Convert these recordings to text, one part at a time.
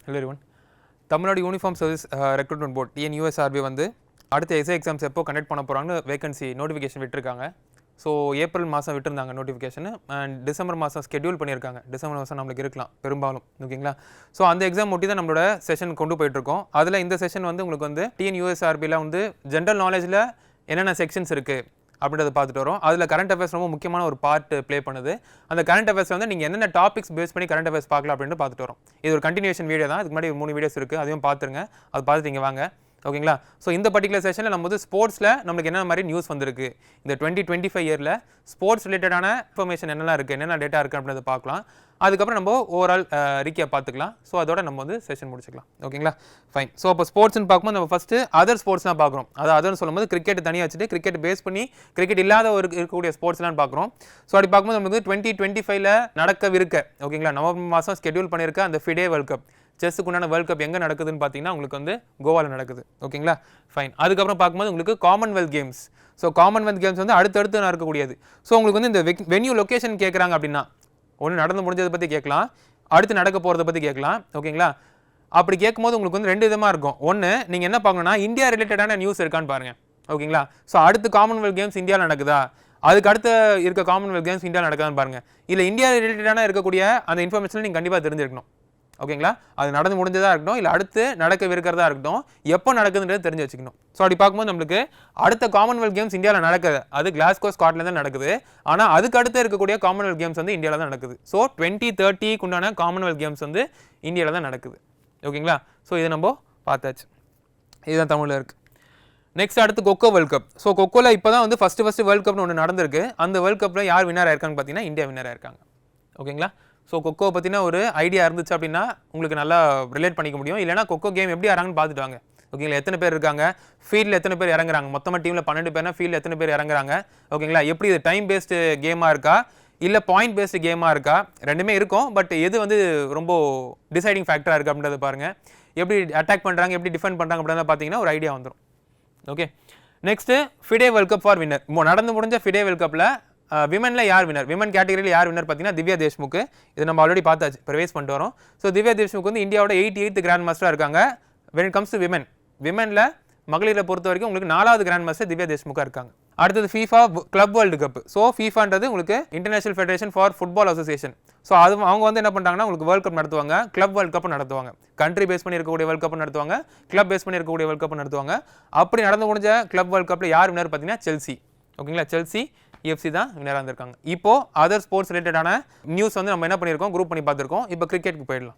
Hello everyone. Tamil Nadu uniform service recruitment board TNUSRB வந்து அடுத்த SI exams எப்போ கண்டக்ட் பண்ண போகிறாங்கன்னு வேகன்சி நோட்டிஃபிகேஷன் விட்டுருக்காங்க. ஸோ ஏப்ரல் மாதம் விட்டுருந்தாங்க நோட்டிஃபிகேஷன் அண்ட் டிசம்பர் மாதம் ஸ்கெடியூல் பண்ணியிருக்காங்க. டிசம்பர் மாதம் நம்மளுக்கு இருக்கலாம் பெரும்பாலும், ஓகேங்களா. ஸோ அந்த எக்ஸாம் ஒட்டி தான் நம்மளோட செஷன் கொண்டு போயிட்டுருக்கோம். அதில் இந்த செஷன் வந்து உங்களுக்கு வந்து டிஎன்யூஎஸ்ஆர்பியில் வந்து ஜென்ரல் நாலேஜில் என்னென்ன செக்ஷன்ஸ் இருக்குது அப்படின்றத பார்த்துட்டு வரோம். அதில் கரண்ட் அஃபேர்ஸ் ரொம்ப முக்கியமான ஒரு பார்ட் ப்ளே பண்ணுது. அந்த கரண்ட் அஃபேர்ஸ் வந்து நீங்கள் என்னென்ன டாபிக்ஸ் பேஸ் பண்ணி கரண்ட் அஃபேர்ஸ் பார்க்கலாம் அப்படின்னு பார்த்துட்டு வரோம். இது ஒரு கண்டினியூஷன் வீடியோ தான். இதுக்கு முன்னாடி 3 வீடியோஸ் இருக்குது, அதையும் பார்த்துருங்க. அது பார்த்துட்டு இங்கே வாங்க, ஓகேங்களா. ஸோ இந்த பர்டிகுலர் செஷனில் நம்ம வந்து ஸ்போர்ட்ஸில் நம்மளுக்கு என்ன மாதிரி நியூஸ் வந்திருக்கு, இந்த 2025 இயரில் ஸ்போர்ட்ஸ் ரிலேட்டடான இன்ஃபர்மேஷன் என்னெல்லாம் இருக்குது, என்னென்ன டேட்டா இருக்குது அப்படின்றத பார்க்கலாம். அதுக்கப்புறம் நம்ம ஓவரால் ரீக்கேப் பார்த்துக்கலாம். ஸோ அதோட நம்ம வந்து செஷன் முடிச்சுக்கலாம், ஓகேங்களா. ஃபைன். ஸோ அப்போ ஸ்போர்ட்ஸ்னு பார்க்கும்போது நம்ம ஃபஸ்ட்டு அதர் ஸ்போர்ட்ஸ்லாம் பார்க்குறோம். அதர்னு சொல்லும்போது கிரிக்கெட் தனியாக வச்சுட்டு கிரிக்கெட் பேஸ் பண்ணி கிரிக்கெட் இல்லாத ஒரு இருக்கக்கூடிய ஸ்போர்ட்ஸ்லாம் பார்க்குறோம். ஸோ அப்படி பார்க்கும்போது நமக்கு 2025 நடக்கவிருக்க, ஓகேங்களா, நவம்பர் மாதம் ஸ்கெடியூல் பண்ணியிருக்க அந்த ஃபிடே வேர்ல்ட் கப், செஸ்ஸுக்கு உண்டான வேர்ல்ட் கப் எங்கே நடக்குதுன்னு பார்த்தீங்கன்னா உங்களுக்கு வந்து கோவாவில் நடக்குது, ஓகேங்களா. ஃபைன். அதுக்கப்புறம் பார்க்கும்போது உங்களுக்கு Commonwealth games. So Commonwealth games வந்து அடுத்தடுத்து நடக்கக்கூடியது. ஸோ உங்களுக்கு வந்து இந்த வென்யூ லொக்கேஷன் கேட்குறாங்க அப்படின்னா ஒன்று நடந்து முடிஞ்சதை பற்றி கேட்கலாம், அடுத்து நடக்க போகிறத பற்றி கேட்கலாம், ஓகேங்களா. அப்படி கேட்கும்போது உங்களுக்கு வந்து 2 விதமாக இருக்கும். ஒன்று, நீங்கள் என்ன பார்க்கணும்னா இந்தியா ரிலேட்டடான நியூஸ் இருக்கான்னு பாருங்கள், ஓகேங்களா. ஸோ அடுத்து காமன்வெல்த் கேம்ஸ் இந்தியாவில் நடக்குதா, அதுக்கு அடுத்து இருக்க காமன்வெல்த் கேம்ஸ் இந்தியாவில் நடக்குதான்னு பாருங்கள். இல்லை இந்தியா ரிலேட்டடான இருக்கக்கூடிய அந்த இன்ஃபர்மேஷன் நீங்கள் கண்டிப்பாக தெரிஞ்சிருக்கணும், ஓகேங்களா. அது நடந்து முடிஞ்சதாக இருக்கட்டும், இல்லை அடுத்து நடக்கவிருக்கிறதா இருக்கட்டும், எப்போ நடக்குதுன்றது தெரிஞ்சு வச்சுக்கணும். ஸோ அப்படி பார்க்கும்போது நம்மளுக்கு அடுத்த காமன்வெல்த் கேம்ஸ் இந்தியாவில் நடக்குது, அது கிளாஸ்கோ ஸ்காட்லாந்து தான் நடக்குது. ஆனால் அதுக்கு அடுத்து இருக்கக்கூடிய காமன்வெல்த் கேம்ஸ் வந்து இந்தியாவில் தான் நடக்குது. ஸோ 2030 உண்டான காமன்வெல்த் கேம்ஸ் வந்து இந்தியாவில் தான் நடக்குது, ஓகேங்களா. ஸோ இதை நம்ம பார்த்தாச்சு. இதுதான் தமிழில் இருக்குது. நெக்ஸ்ட் அடுத்து கொக்கோ வேர்ல்ட் கப். ஸோ கொக்கோவில் இப்போ தான் வந்து ஃபஸ்ட்டு வேர்ல்ட் கப்னு ஒன்று நடந்திருக்கு. அந்த வேர்ல்ட் கப்பில் யார் வின்னர் ஆயிருக்கான்னு பார்த்தீங்கன்னா இந்தியா வின்னர் ஆயிருக்காங்க, ஓகேங்களா. ஸோ கொக்கோ பற்றின ஒரு ஐடியா இருந்துச்சு அப்படின்னா உங்களுக்கு நல்லா ரிலேட் பண்ணிக்க முடியும். இல்லைனா கொக்கோ கேம் எப்படி ஆறாங்கன்னு பார்த்துட்டு வாங்க, ஓகேங்களா. எத்தனை பேர் இருக்காங்க, ஃபீல்டில் எத்தனை பேர் இறங்குறாங்க, மொத்தமாக டீமில் 12 பேர்னா ஃபீல்டில் எத்தனை பேர் இறங்குறாங்க, ஓகேங்களா. எப்படி இது டைம் பேஸ்டு கேமாக இருக்கா இல்லை பாயிண்ட் பேஸ்டு கேமாக இருக்கா, ரெண்டுமே இருக்கும். பட் எது வந்து ரொம்ப டிசைடிங் ஃபேக்டராக இருக்குது அப்படின்றத பாருங்கள். எப்படி அட்டாக் பண்ணுறாங்க, எப்படி டிஃபெண்ட் பண்ணுறாங்க அப்படின்றத பார்த்தீங்கன்னா ஒரு ஐடியா வந்துடும், okay. Next FIDE world cup for winner. நடந்து முடிஞ்ச ஃபிடே வேர்ல்ட் கப்பில் விமனில் யார் வின்னர், விமன் கேட்டகரியில் யார் வின்னர் பார்த்தீங்கன்னா திவ்யா தேஷ்முக். இது நம்ம ஆல்ரெடி பார்த்தாச்சு, ப்ரிவைஸ் பண்ணிட்டு வரோம். ஸோ திவ்யா தேஷ்முக் வந்து இந்தியாவோட 88th கிராண்ட் மாஸ்டராக இருக்காங்க. வென் இட் கம்ஸ் டு விமனில் மகளிரை பொறுத்த வரைக்கும் உங்களுக்கு 4வது கிராண்ட் மாஸ்டர் திவ்யா தேஷ்முக்காக இருக்காங்க. அடுத்தது FIFA club world cup. So ஃபீஃபான்றது உங்களுக்கு international federation for football association. So அது அவங்க வந்து என்ன பண்ணுறாங்கன்னா உங்களுக்கு வேர்ல்ட் கப் நடத்துவாங்க, கிளப் வேர்ல்ட் கப் நடத்துவாங்க. கண்ட்ரி பேஸ் பண்ணி இருக்கக்கூடிய வேர்ல்ட் கப் நடத்துவாங்க, கிளப் பேஸ் பண்ணி இருக்கக்கூடிய வேர்ல்ட் கப் நடத்துவாங்க. அப்படி நடந்து முடிஞ்ச கிளப் வேர்ல்ட் கப்பில் யார் வின்னர் பார்த்தீங்கன்னா செல்சி, ஓகேங்களா. செல்சி எஃப்சி தான் வின்னராக இருந்திருக்காங்க. இப்போ அதர் ஸ்போர்ட்ஸ் ரிலேட்டடான நியூஸ் வந்து நம்ம என்ன பண்ணியிருக்கோம், குரூப் பண்ணி பார்த்துருக்கோம். இப்போ கிரிக்கெட்டுக்கு போயிடலாம்.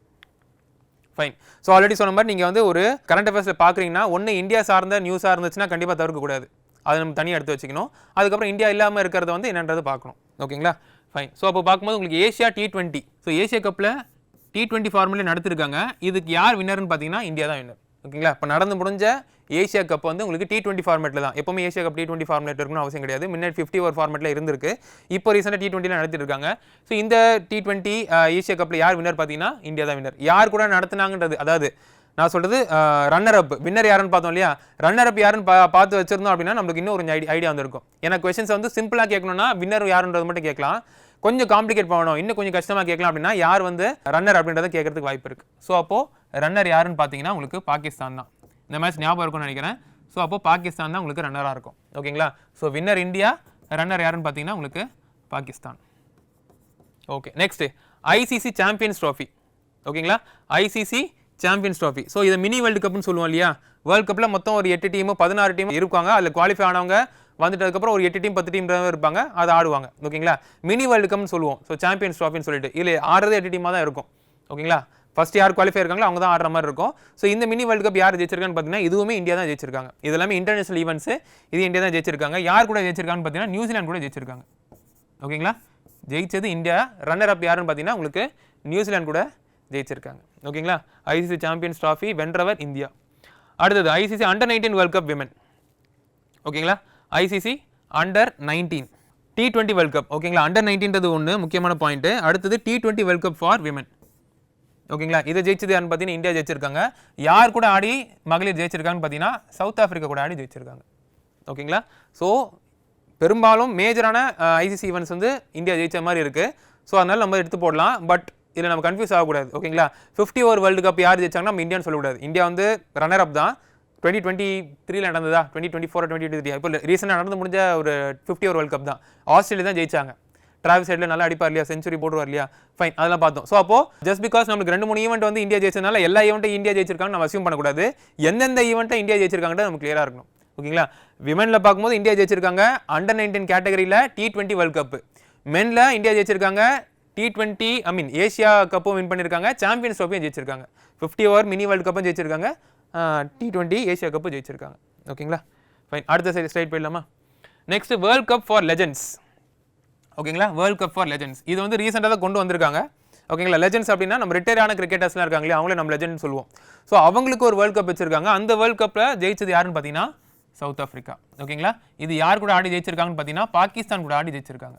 ஃபைன். ஸோ ஆல்ரெடி சொன்ன மாதிரி நீங்கள் வந்து ஒரு கரண்ட் அஃபேர்ஸில் பார்க்குறீங்கன்னா ஒன்று இந்தியா சார்ந்த நியூஸாக இருந்துச்சுன்னா கண்டிப்பாக தவிர்க்கக்கூடாது, அதை நம்ம தனியாக எடுத்து வச்சுக்கணும். அதுக்கப்புறம் இந்தியா இல்லாமல் இருக்கிறத வந்து என்னன்றது பார்க்கணும், ஓகேங்களா. ஃபைன். ஸோ அப்போ பார்க்கும்போது உங்களுக்கு ஏஷியா T20, ஸோ ஏஷியா கப்பில் T20 ஃபார்முலே நடத்திருக்காங்க. இதுக்கு யார் வின்னர்னு பார்த்தீங்கன்னா இந்தியா தான் வின்னர், ஓகேங்களா. இப்போ நடந்து முடிஞ்ச ஏஷியா கப் வந்து உங்களுக்கு T20 ஃபார்மேட்டில் தான். எப்பவுமே ஏஷியா கப் T20 ஃபார்மேட் இருக்குன்னு அவசியம் கிடையாது. முன்னாடி 50 ஓவர் ஃபார்மேட்டில் இருந்திருக்கு. இப்போ ரீசெண்டாக T20 நடத்திட்டு இருக்காங்க. ஸோ இந்த T20 ஏஷியா கப்பில் யார் வின்னர் பார்த்தீங்கன்னா இந்தியா தான் வின்னர். யார் கூட நடத்துனாங்கன்றது, அதாவது நான் சொல்கிறது ரன்னர் அப், வின்னர் யாருன்னு பார்த்தோம் இல்லையா, ரன்னர் அப் யாருன்னு பார்த்து வச்சிருந்தோம் அப்படின்னா நம்மளுக்கு இன்னும் ஒரு ஐடியா வந்திருக்கும். ஏன்னா கொஸ்டின்ஸ் வந்து சிம்பிளாக கேட்கணும்னா வின்னர் யாருன்றது மட்டும் கேட்கலாம். கொஞ்சம் காம்ப்ளிகேட் பண்ணணும், இன்னும் கொஞ்சம் கஷ்டமாக கேட்கலாம் அப்படின்னா யார் வந்து ரன்னர் அப்படின்றத கேட்கறதுக்கு வாய்ப்பு இருக்குது. ஸோ அப்போது ரன்னர் யாருன்னு பார்த்தீங்கன்னா உங்களுக்கு பாகிஸ்தான் தான். இந்த மேட்ச் ஞாபகம் இருக்கும்னு நினைக்கிறேன். ஸோ அப்போ பாகிஸ்தான் தான் உங்களுக்கு ரன்னராக இருக்கும், ஓகேங்களா. ஸோ வின்னர் இந்தியா, ரன்னர் யாருன்னு பார்த்தீங்கன்னா உங்களுக்கு Pakistan, okay. Next ICC champions trophy, ஓகேங்களா. ICC champions trophy. ஸோ இதை மினி வேர்ல்டு கப்னு சொல்லுவோம் இல்லையா. வேர்ல்டு கப்பில் மொத்தம் ஒரு 8 டீமோ 16 டீமோ இருப்பாங்க. அதில் குவாலிஃபை ஆனவங்க வந்துட்டதுக்கப்புறம் ஒரு 8 டீம் 10 டீம் இருப்பாங்க, அதை ஆடுவாங்க, ஓகேங்களா. மினி வேர்ல்டு கப்னு சொல்லுவோம். ஸோ சாம்பியன்ஸ் ட்ராஃபின்னு சொல்லிட்டு இல்லை ஆடுறது 8 டீமாக தான் இருக்கும், ஓகேங்களா. ஃபர்ஸ்ட் யார் குவாலிஃபை இருக்காங்களோ அவங்க தான் ஆடுற மாதிரி இருக்கும். ஸோ இந்த மினி வேர்ல்டு கப் யார் ஜெயிச்சிருக்கான்னு பார்த்தீங்கன்னா இதுவுமே இந்தியா தான் ஜெயிச்சிருக்காங்க. இது எல்லாமே இன்டர்நேஷனல் ஈவெண்ட்ஸ், இது இந்தியா தான் ஜெயிச்சிருக்காங்க. யார் கூட ஜெயிச்சிருக்கான்னு பார்த்தீங்கன்னா நியூசிலாந்து கூட ஜெயிச்சிருக்காங்க, ஓகேங்களா. ஜெயிச்சது இந்தியா. ரன்னர் அப் யாருன்னு பார்த்தீங்கன்னா உங்களுக்கு நியூசிலாந்து கூட ஜெயிச்சிருக்காங்க, ஓகேங்களா. ஐசிசி சாம்பியன்ஸ் ட்ராஃபி வென்றவர் இந்தியா. அடுத்தது ICC under 19 world cup women, ஓகேங்களா. ICC under 19 T20 world cup, ஓகேங்களா. அண்டர் 19ன்றது ஒன்று முக்கியமான பாயிண்ட். அடுத்தது T20 world cup for women, ஓகேங்களா. இதை ஜெயிச்சது யாருன்னு பார்த்தீங்கன்னா இந்தியா ஜெயிச்சிருக்காங்க. யார் கூட ஆடி மகளிர் ஜெயிச்சிருக்காங்கன்னு பார்த்தீங்கன்னா சவுத் ஆஃப்ரிக்கா கூட ஆடி ஜெயிச்சிருக்காங்க, ஓகேங்களா. ஸோ பெரும்பாலும் மேஜரான ஐசிசி ஈவெண்ட்ஸ் வந்து இந்தியா ஜெயிச்ச மாதிரி இருக்குது. ஸோ அதனால் நம்ம எடுத்து போடலாம். பட் இதில் நம்ம கன்ஃபியூஸ் ஆகக்கூடாது. ஓகேங்களா, 50 ஓவர் வேர்ல்டு கப் யார் ஜெயிச்சாங்கன்னா நம்ம இந்தியான்னு சொல்லக்கூடாது. இந்தியா வந்து ரன்னர் அப் தான். 2023 நடந்ததா, 2024 2023 இப்போ ரீசெண்டாக நடந்து முடிஞ்ச ஒரு 50 ஓவர் வேர்ல்டு கப் தான். ஆஸ்திரேலியா தான் ஜெயிச்சாங்க. டிராவிஸ் ஹெட்ல நல்லா அடிப்பார் இல்லையா, செஞ்சுரி போடுவார் இல்லையா, ஃபைன், அதெல்லாம் பார்த்தோம். ஸோ அப்போ ஜஸ்ட் பிகாஸ் நமக்கு 2-3 ஈவெண்ட் வந்து இந்தியா ஜெயிச்சதுனால எல்லா ஈவெண்ட்டும் இந்தியா ஜெயிச்சிருக்காங்க நம்ம அசியூம் பண்ணக்கூடாது. எந்தெந்த ஈவெண்ட்டை இந்தியா ஜெயிச்சிருக்காங்கன்னு நமக்கு கிளியராக இருக்கணும். ஓகேங்களா, விமனில் பார்க்கும்போது இந்தியா ஜெயிச்சிருக்காங்க அண்டர் 19 கேட்டகரியில் T20 வேர்ல்டு கப். மென்ல இந்தியா ஜெயிச்சிருக்காங்க T20 ஏசியா கப்பும் வின் பண்ணியிருக்காங்க, சாம்பியன்ஸ் ட்ரோஃபியும் ஜெயிச்சிருக்காங்க, 50 ஓவர் மினி வேர்ல்டு கப்பும் ஜெயிச்சிருக்காங்க, T20 ஏசியா கப்பு ஜெயிச்சிருக்காங்க. ஓகேங்களா, ஃபைன். அடுத்த ஸ்லைட் போயிடலாமா? Next world cup for legends. ஓகேங்களா, வேர்ல்டு கப் ஃபார் லெஜெண்ட்ஸ் இது வந்து ரீசெண்டாக தான் கொண்டு வந்திருக்காங்க. ஓகேங்களா, லெஜெண்ட்ஸ் அப்படின்னா நம்ம ரிட்டையரான கிரிக்கெட்டர்ஸ்லாம் இருக்காங்களே அவங்களே நம்ம லெஜெண்ட் சொல்லுவோம். ஸோ அவங்களுக்கு ஒரு வேர்ல்டு கப் வச்சிருக்காங்க. அந்த வேர்ல்டு கப்பில் ஜெயிச்சது யாருன்னு பார்த்தீங்கன்னா சவுத் ஆஃப்ரிக்கா. ஓகேங்களா, இது யார் கூட ஆடி ஜெயிச்சிருக்காங்கன்னு பார்த்தீங்கன்னா பாகிஸ்தான் கூட ஆடி ஜெயிச்சிருக்காங்க.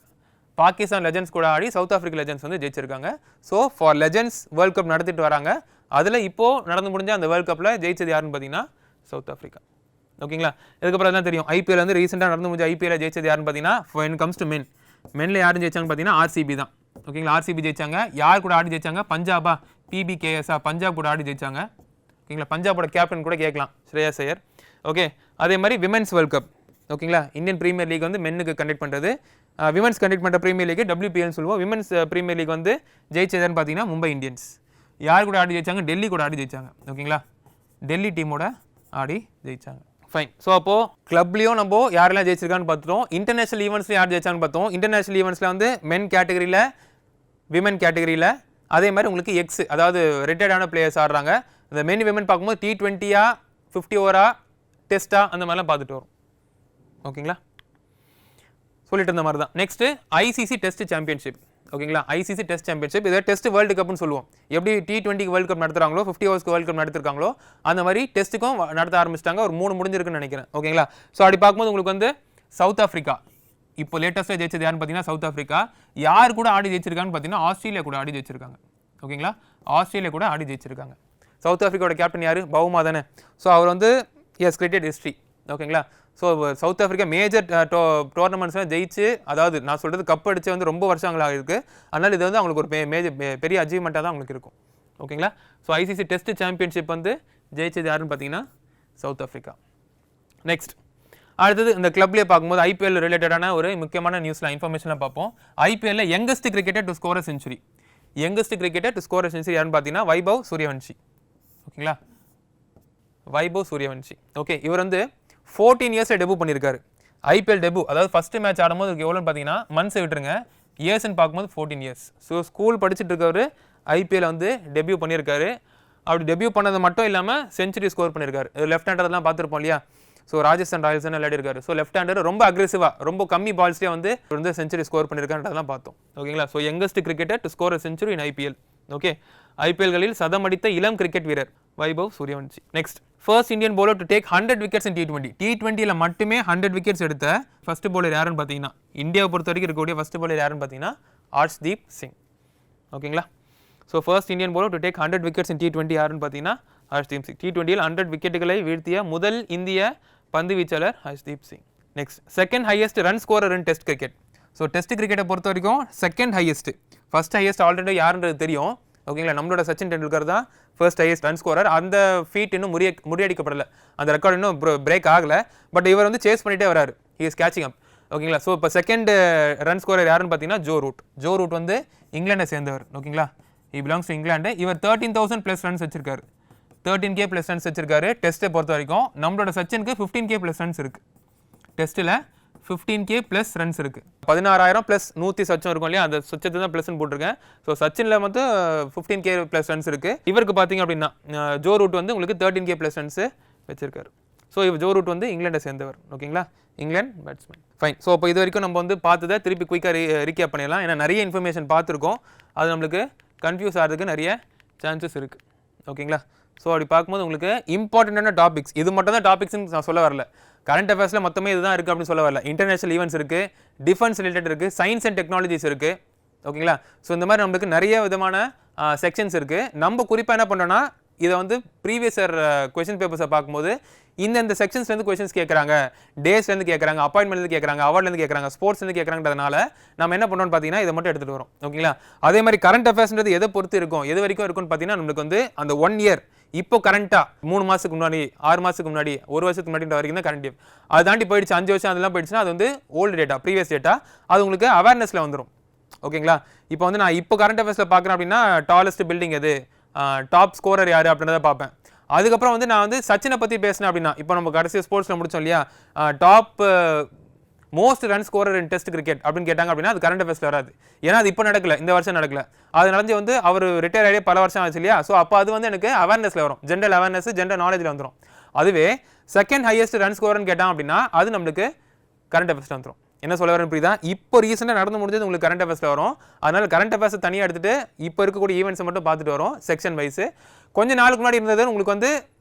பாகிஸ்தான் லெஜெண்ட்ஸ் கூட ஆடி சவுத் ஆஃப்ரிக்கா லெஜெண்ட்ஸ் வந்து ஜெயிச்சிருக்காங்க. So for legends world cup நடத்திட்டு வராங்க. அதில் இப்போது நடந்து முடிஞ்ச அந்த வேர்ல்டு கப்பில் ஜெயிச்சது யாருன்னு பார்த்தீங்கன்னா சவுத் ஆஃப்ரிக்கா. ஓகேங்களா, இதுக்கப்புறம் தான் தெரியும் ஐபிஎல் வந்து ரீசெண்டாக நடந்து முடிஞ்ச ஐபிஎல் ஜெயிச்சது யாருன்னு பார்த்தீங்கன்னா when comes to men மென்ல யாரும் ஜெயிச்சாங்கன்னு பார்த்தீங்கன்னா ஆர்சிபி தான். ஓகேங்களா, ஆர்சிபி ஜெயிச்சாங்க. யார் கூட ஆடி ஜெயிச்சாங்க? பஞ்சாபா, பிபிகேஎஸ்ஆ, பஞ்சாப் கூட ஆடி ஜெயிச்சாங்க. ஓகேங்களா, பஞ்சாபோட கேப்டன் கூட கேட்கலாம், ஸ்ரேயஸ் ஐயர். ஓகே, அதே மாதிரி விமென்ஸ் வேர்ல்டு கப். ஓகேங்களா, இந்தியன் பிரீமியர் லீக் வந்து மென்னுக்கு கண்டக்ட் பண்ணுறது. விமென்ஸ் கண்டக்ட் பண்ணுற பிரீமியர் லீக் WPL சொல்லுவோம். விமென்ஸ் பிரீமியர் லீக் வந்து ஜெயிச்சதுன்னு பார்த்தீங்கன்னா மும்பை இந்தியன்ஸ். யார் கூட ஆடி ஜெயிச்சாங்க? டெல்லி கூட ஆடி ஜெயிச்சாங்க. ஓகேங்களா, டெல்லி டீமோட ஆடி ஜெயிச்சாங்க. ஃபைன். ஸோ அப்போது கிளப்லேயும் நம்ம யாரெல்லாம் ஜெயிச்சிருக்கான்னு பார்த்துட்டோம். இன்டர்நேஷனல் ஈவெண்ட்ஸில் யார் ஜெயிச்சான்னு பார்த்தோம். இன்டர்நேஷனல் ஈவெண்ட்ஸில் வந்து மென் கேட்டகரியில், விமன் கேட்டகரியில், அதே மாதிரி உங்களுக்கு எக்ஸ் அதாவது ரிட்டையர்டான பிளேயர்ஸ் ஆடுறாங்க. இந்த மென் விமன் பார்க்கும்போது T20 50 ஓவரா டெஸ்ட்டா அந்த மாதிரிலாம் பார்த்துட்டு வரும். ஓகேங்களா, சொல்லிட்டு இருந்த மாதிரி தான். Next ICC test championship. ஓகேங்களா, ஐசிசி டெஸ்ட் சாம்பியன்ஷிப் இதை டெஸ்ட் வேர்ல்டு கப்னு சொல்லுவோம். எப்படி T20 வேர்ல்டு கப் நடத்துறாங்களோ 50 ஓவர்ஸ்க்கு வேர்ல்டு கப் நடத்திருக்காங்களோ அந்த மாதிரி டெஸ்ட்டுக்கும் நடத்த ஆரம்பிச்சிட்டாங்க. ஒரு 3 முடிஞ்சிருக்குன்னு நினைக்கிறேன். ஓகேங்களா, ஸோ அப்படி பார்க்கும்போது உங்களுக்கு வந்து சவுத் ஆஃப்ரிக்கா இப்போ லேட்டஸ்ட்டாக ஜெயிச்சது யாருன்னு பார்த்தீங்கன்னா சவுத் ஆஃப்ரிக்கா. யார் கூட ஆடி ஜெயிச்சிருக்கான்னு பார்த்தீங்கன்னா ஆஸ்திரேலியா கூட ஆடி ஜெயிச்சிருக்காங்க. ஓகேங்களா, ஆஸ்திரேலியா கூட ஆடி ஜெயிச்சிருக்காங்க. சவுத் ஆஃப்ரிக்காவோட கேப்டன் யார்? பவுமா தானே. ஸோ அவர் வந்து கிரிக்கெட் ஹிஸ்ட்ரி. ஓகேங்களா, ஸோ சவுத் ஆஃப்ரிக்கா மேஜர் டோர்னமெண்ட்ஸ்லாம் ஜெயிச்சு, அதாவது நான் சொல்கிறது கப் அடிச்சு வந்து ரொம்ப வருஷங்களாக இருக்குது. அதனால் இது வந்து அவங்களுக்கு ஒரு பெரிய அச்சீவ்மெண்ட்டாக தான் அவங்களுக்கு இருக்கும். ஓகேங்களா, ஸோ ஐசிசி டெஸ்ட் சாம்பியன்ஷிப் வந்து ஜெயிச்சது யாருன்னு பார்த்தீங்கன்னா சவுத் ஆஃப்ரிக்கா. நெக்ஸ்ட் அடுத்தது இந்த கிளப்லேயே பார்க்கும்போது ஐபிஎல் ரிலேட்டடான ஒரு முக்கியமான நியூஸ்லாம் இன்ஃபர்மேஷன்லாம் பார்ப்போம். ஐபிஎல்ல youngest cricketer to score a century. Youngest cricketer to score a century யாருன்னு பார்த்தீங்கன்னா வைபவ் சூரியவன்ஷி. ஓகேங்களா, வைபவ் சூரியவன்ஷி. ஓகே, இவர் வந்து 14 இயர்ஸில் டெபு பண்ணியிருக்காரு. ஐபிஎல் டெபு அதாவது ஃபஸ்ட்டு மேட்ச் ஆடும்போது எவ்வளோன்னு பார்த்தீங்கன்னா மந்த்ஸை விட்டுருங்க, இயர்ஸ்ன்னு பார்க்கும்போது 14 இயர்ஸ். ஸோ ஸ்கூல் படிச்சுட்டு இருக்கவர் ஐபிஎல் வந்து டெபியூ பண்ணியிருக்காரு. அப்படி டெபியூ பண்ணது மட்டும் இல்லாமல் செஞ்சுரி ஸ்கோர் பண்ணியிருக்காரு. லெஃப்ட் ஹேண்டர்லாம் பார்த்துருப்போம் இல்லையா. ஸோ ராஜஸ்தான் ராயல்ஸ் விளையாடிருக்காரு. ஸோ லெஃப்ட் ஹேண்டர் ரொம்ப அக்ரெசிவாக ரொம்ப கம்மி பால்ஸ்லேயே வந்து செஞ்சுரி ஸ்கோர் பண்ணியிருக்காருன்றதெல்லாம் பார்த்தோம். ஓகேங்களா, so youngest cricketer to score a century in IPL. Okay, ஐபிஎல்களில் சதம் அடித்த இளம் கிரிக்கெட் வீரர் Vaibhav Suryavanshi. Next first Indian bowler to take 100 wickets in T20 மட்டுமே 100 விக்கெட்ஸ் எடுத்த ஃபர்ஸ்ட் bowler யாருன்னு பார்த்தீங்கன்னா இந்தியாவை பொறுத்த வரைக்கும் இருக்கக்கூடிய ஃபர்ஸ்ட் bowler யாருன்னு பார்த்தீங்கன்னா ஹர்ஷ்தீப் சிங். ஓகேங்களா, so first Indian bowler to take 100 wickets in T20 யாருன்னு பார்த்தீங்கன்னா ஹர்ஷ்தீப் சிங். T20 100 விக்கெட்டுகளை வீழ்த்திய முதல் இந்திய பந்து வீச்சாளர் Harshdeep Singh. Next second highest run scorer in test cricket. So test கிரிக்கெட்டை பொறுத்த வரைக்கும் second highest, first highest already யாருன்றது தெரியும். ஓகேங்களா, நம்மளோட சச்சின் டெண்டுல்கர் தான் ஃபர்ஸ்ட் ஹையஸ்ட் ரன் ஸ்கோரர். அந்த ஃபீட் இன்னும் முறியடிக்கப்படலை, அந்த ரெக்கார்டு இன்னும் பிரேக் ஆகலை. பட் இவர் வந்து சேஸ் பண்ணிட்டே வராரு, ஹி இஸ் கேச்சிங் அப். ஓகேங்களா, ஸோ இப்போ செகண்ட் ரன் ஸ்கோரர் யாருன்னு பார்த்தீங்கன்னா ஜோ ரூட் வந்து இங்கிலாண்டை சேர்ந்தவர். ஓகேங்களா, ஹி பிலாங்ஸ் டு இங்கிலாந்து. இவர் 13,000 ப்ளஸ் ரன்ஸ் வச்சிருக்காரு, 13K ப்ளஸ் ரன்ஸ் வச்சிருக்காரு டெஸ்ட்டை பொறுத்த வரைக்கும். நம்மளோட சச்சினுக்கு 15K ப்ளஸ் ரன்ஸ் இருக்குது. டெஸ்ட்டில் 15K ப்ளஸ் ரன்ஸ் இருக்குது. 16,000 ப்ளஸ் 100 சச்சம் இருக்கும் இல்லையா, அந்த சச்சத்தை தான் ப்ளஸ்ன்னு போட்டிருக்கேன். ஸோ சச்சினில் வந்து 15K ப்ளஸ் ரன்ஸ் இருக்குது. இவருக்கு பார்த்தீங்க அப்படின்னா ஜோ ரூட் வந்து உங்களுக்கு 13K ப்ளஸ் ரன்ஸு வச்சிருக்காரு. ஸோ இவர் ஜோ ரூட் வந்து இங்கிலாண்டை சேர்ந்தவர். ஓகேங்களா, இங்கிலாந்து பேட்ஸ்மேன். ஃபைன். ஸோ இப்போ இது வரைக்கும் நம்ம வந்து பார்த்ததை திருப்பி குயிக்காக ரீகேப் பண்ணிடலாம். ஏன்னா நிறைய இன்ஃபர்மேஷன் பார்த்துருக்கோம், அது நம்மளுக்கு கன்ஃபியூஸ் ஆகிறதுக்கு நிறைய சான்சஸ் இருக்குது. ஓகேங்களா, ஸோ அப்படி பார்க்கும்போது உங்களுக்கு இம்பார்ட்டண்ட்டான டாபிக்ஸ் இது மட்டும் தான் டாபிக்ஸ்ன்னு நான் சொல்ல வரல. கரண்ட் அஃபேர்ஸில் மொத்தமே இதுதான் இருக்குது அப்படின்னு சொல்ல வரல. இன்டர்நேஷனல் ஈவெண்ட்ஸ் இருக்குது, டிஃபென்ஸ் ரிலேட்டட் இருக்குது, சயின்ஸ் அண்ட் டெக்னாலஜிஸ் இருக்குது. ஓகேங்களா, ஸோ இந்த மாதிரி நம்மளுக்கு நிறைய விதமான செக்ஷன்ஸ் இருக்குது. நம்ம குறிப்பாக என்ன பண்ணுறோன்னா இதை வந்து ப்ரீவியஸ் இயர் கொஸ்டின் பேப்பர்ஸை பார்க்கும்போது இந்த செக்ஷன்ஸ்லேருந்து கொஸ்டின்ஸ் கேட்குறாங்க, டேஸ்லேருந்து கேட்குறாங்க, அப்பாயின்மெண்ட்லேருந்து கேட்குறாங்க, அவார்ட்லேருந்து கேட்குறாங்க, ஸ்போர்ட்ஸ்லேருந்து கேட்குறாங்கிறதுனால நம்ம என்ன பண்ணுறோம்னு பார்த்தீங்கன்னா இதை மட்டும் எடுத்துகிட்டு வரோம். ஓகேங்களா? அதே மாதிரி கரண்ட் அஃபேர்ஸ்ன்றது எதை பொறுத்து இருக்கும், எது வரைக்கும் இருக்கும்னு பார்த்தீங்கன்னா நம்மளுக்கு வந்து அந்த 1 இயர் இப்போ கரண்ட்டாக 3 மாதத்துக்கு முன்னாடி, 6 மாதத்துக்கு முன்னாடி, 1 வருஷத்துக்கு முன்னாடி வரைக்கும் தான் கரண்ட். அது தாண்டி போயிடுச்சு 5 வருஷம் அதெல்லாம் போயிடுச்சுன்னா அது வந்து ஓல்டு டேட்டா, ப்ரீவியஸ் டேட்டா, அது உங்களுக்கு அவேர்னஸில் வந்துடும். ஓகேங்களா? இப்போ வந்து நான் இப்போ கரண்ட் அஃபேர்ஸில் பார்க்குறேன் அப்படின்னா டாலஸ்ட் பில்டிங் எது, டாப் ஸ்கோரர் யார் அப்படின்றத பார்ப்பேன். அதுக்கப்புறம் வந்து நான் வந்து சச்சினை பற்றி பேசினேன் அப்படின்னா, இப்போ நம்ம கடைசி ஸ்போர்ட்ஸில் முடிச்சோம் இல்லையா, top most run scorer in test cricket அப்படின்னு கேட்டாங்க அப்படின்னா அது கரண்ட் அஃபேர்ஸில் வராது. ஏன்னா அது இப்போ நடக்கல, இந்த வருஷம் நடக்கல, அது நடந்து வந்து அவர் ரிட்டையர் ஆகியே பல வருஷம் ஆச்சு இல்லையா. ஸோ அப்போ அது வந்து எனக்கு அவேர்னஸில் வரும், ஜென்ரல் அவேர்னஸ், ஜென்ரல் நாலேஜில் வந்துடும். அதுவே செகண்ட் ஹையஸ்ட் ரன் ஸ்கோர்னு கேட்டான் அப்படின்னா அது நம்மளுக்கு கரண்ட் அஃபேர்ஸில் வந்துடும். என்ன சொல்ல வரேன் புரியுதா? இப்போ ரீசெண்டாக நடந்து முடிஞ்சது உங்களுக்கு கரண்ட் அஃபேர்ஸில் வரும். அதனால கரண்ட் அஃபேர்ஸை தனியாக எடுத்துட்டு இப்போ இருக்கக்கூடிய ஈவெண்ட்ஸை மட்டும் பார்த்துட்டு வரும் செக்ஷன் வைஸ். கொஞ்சம் நாளுக்கு முன்னாடி இருந்தது உங்களுக்கு வந்து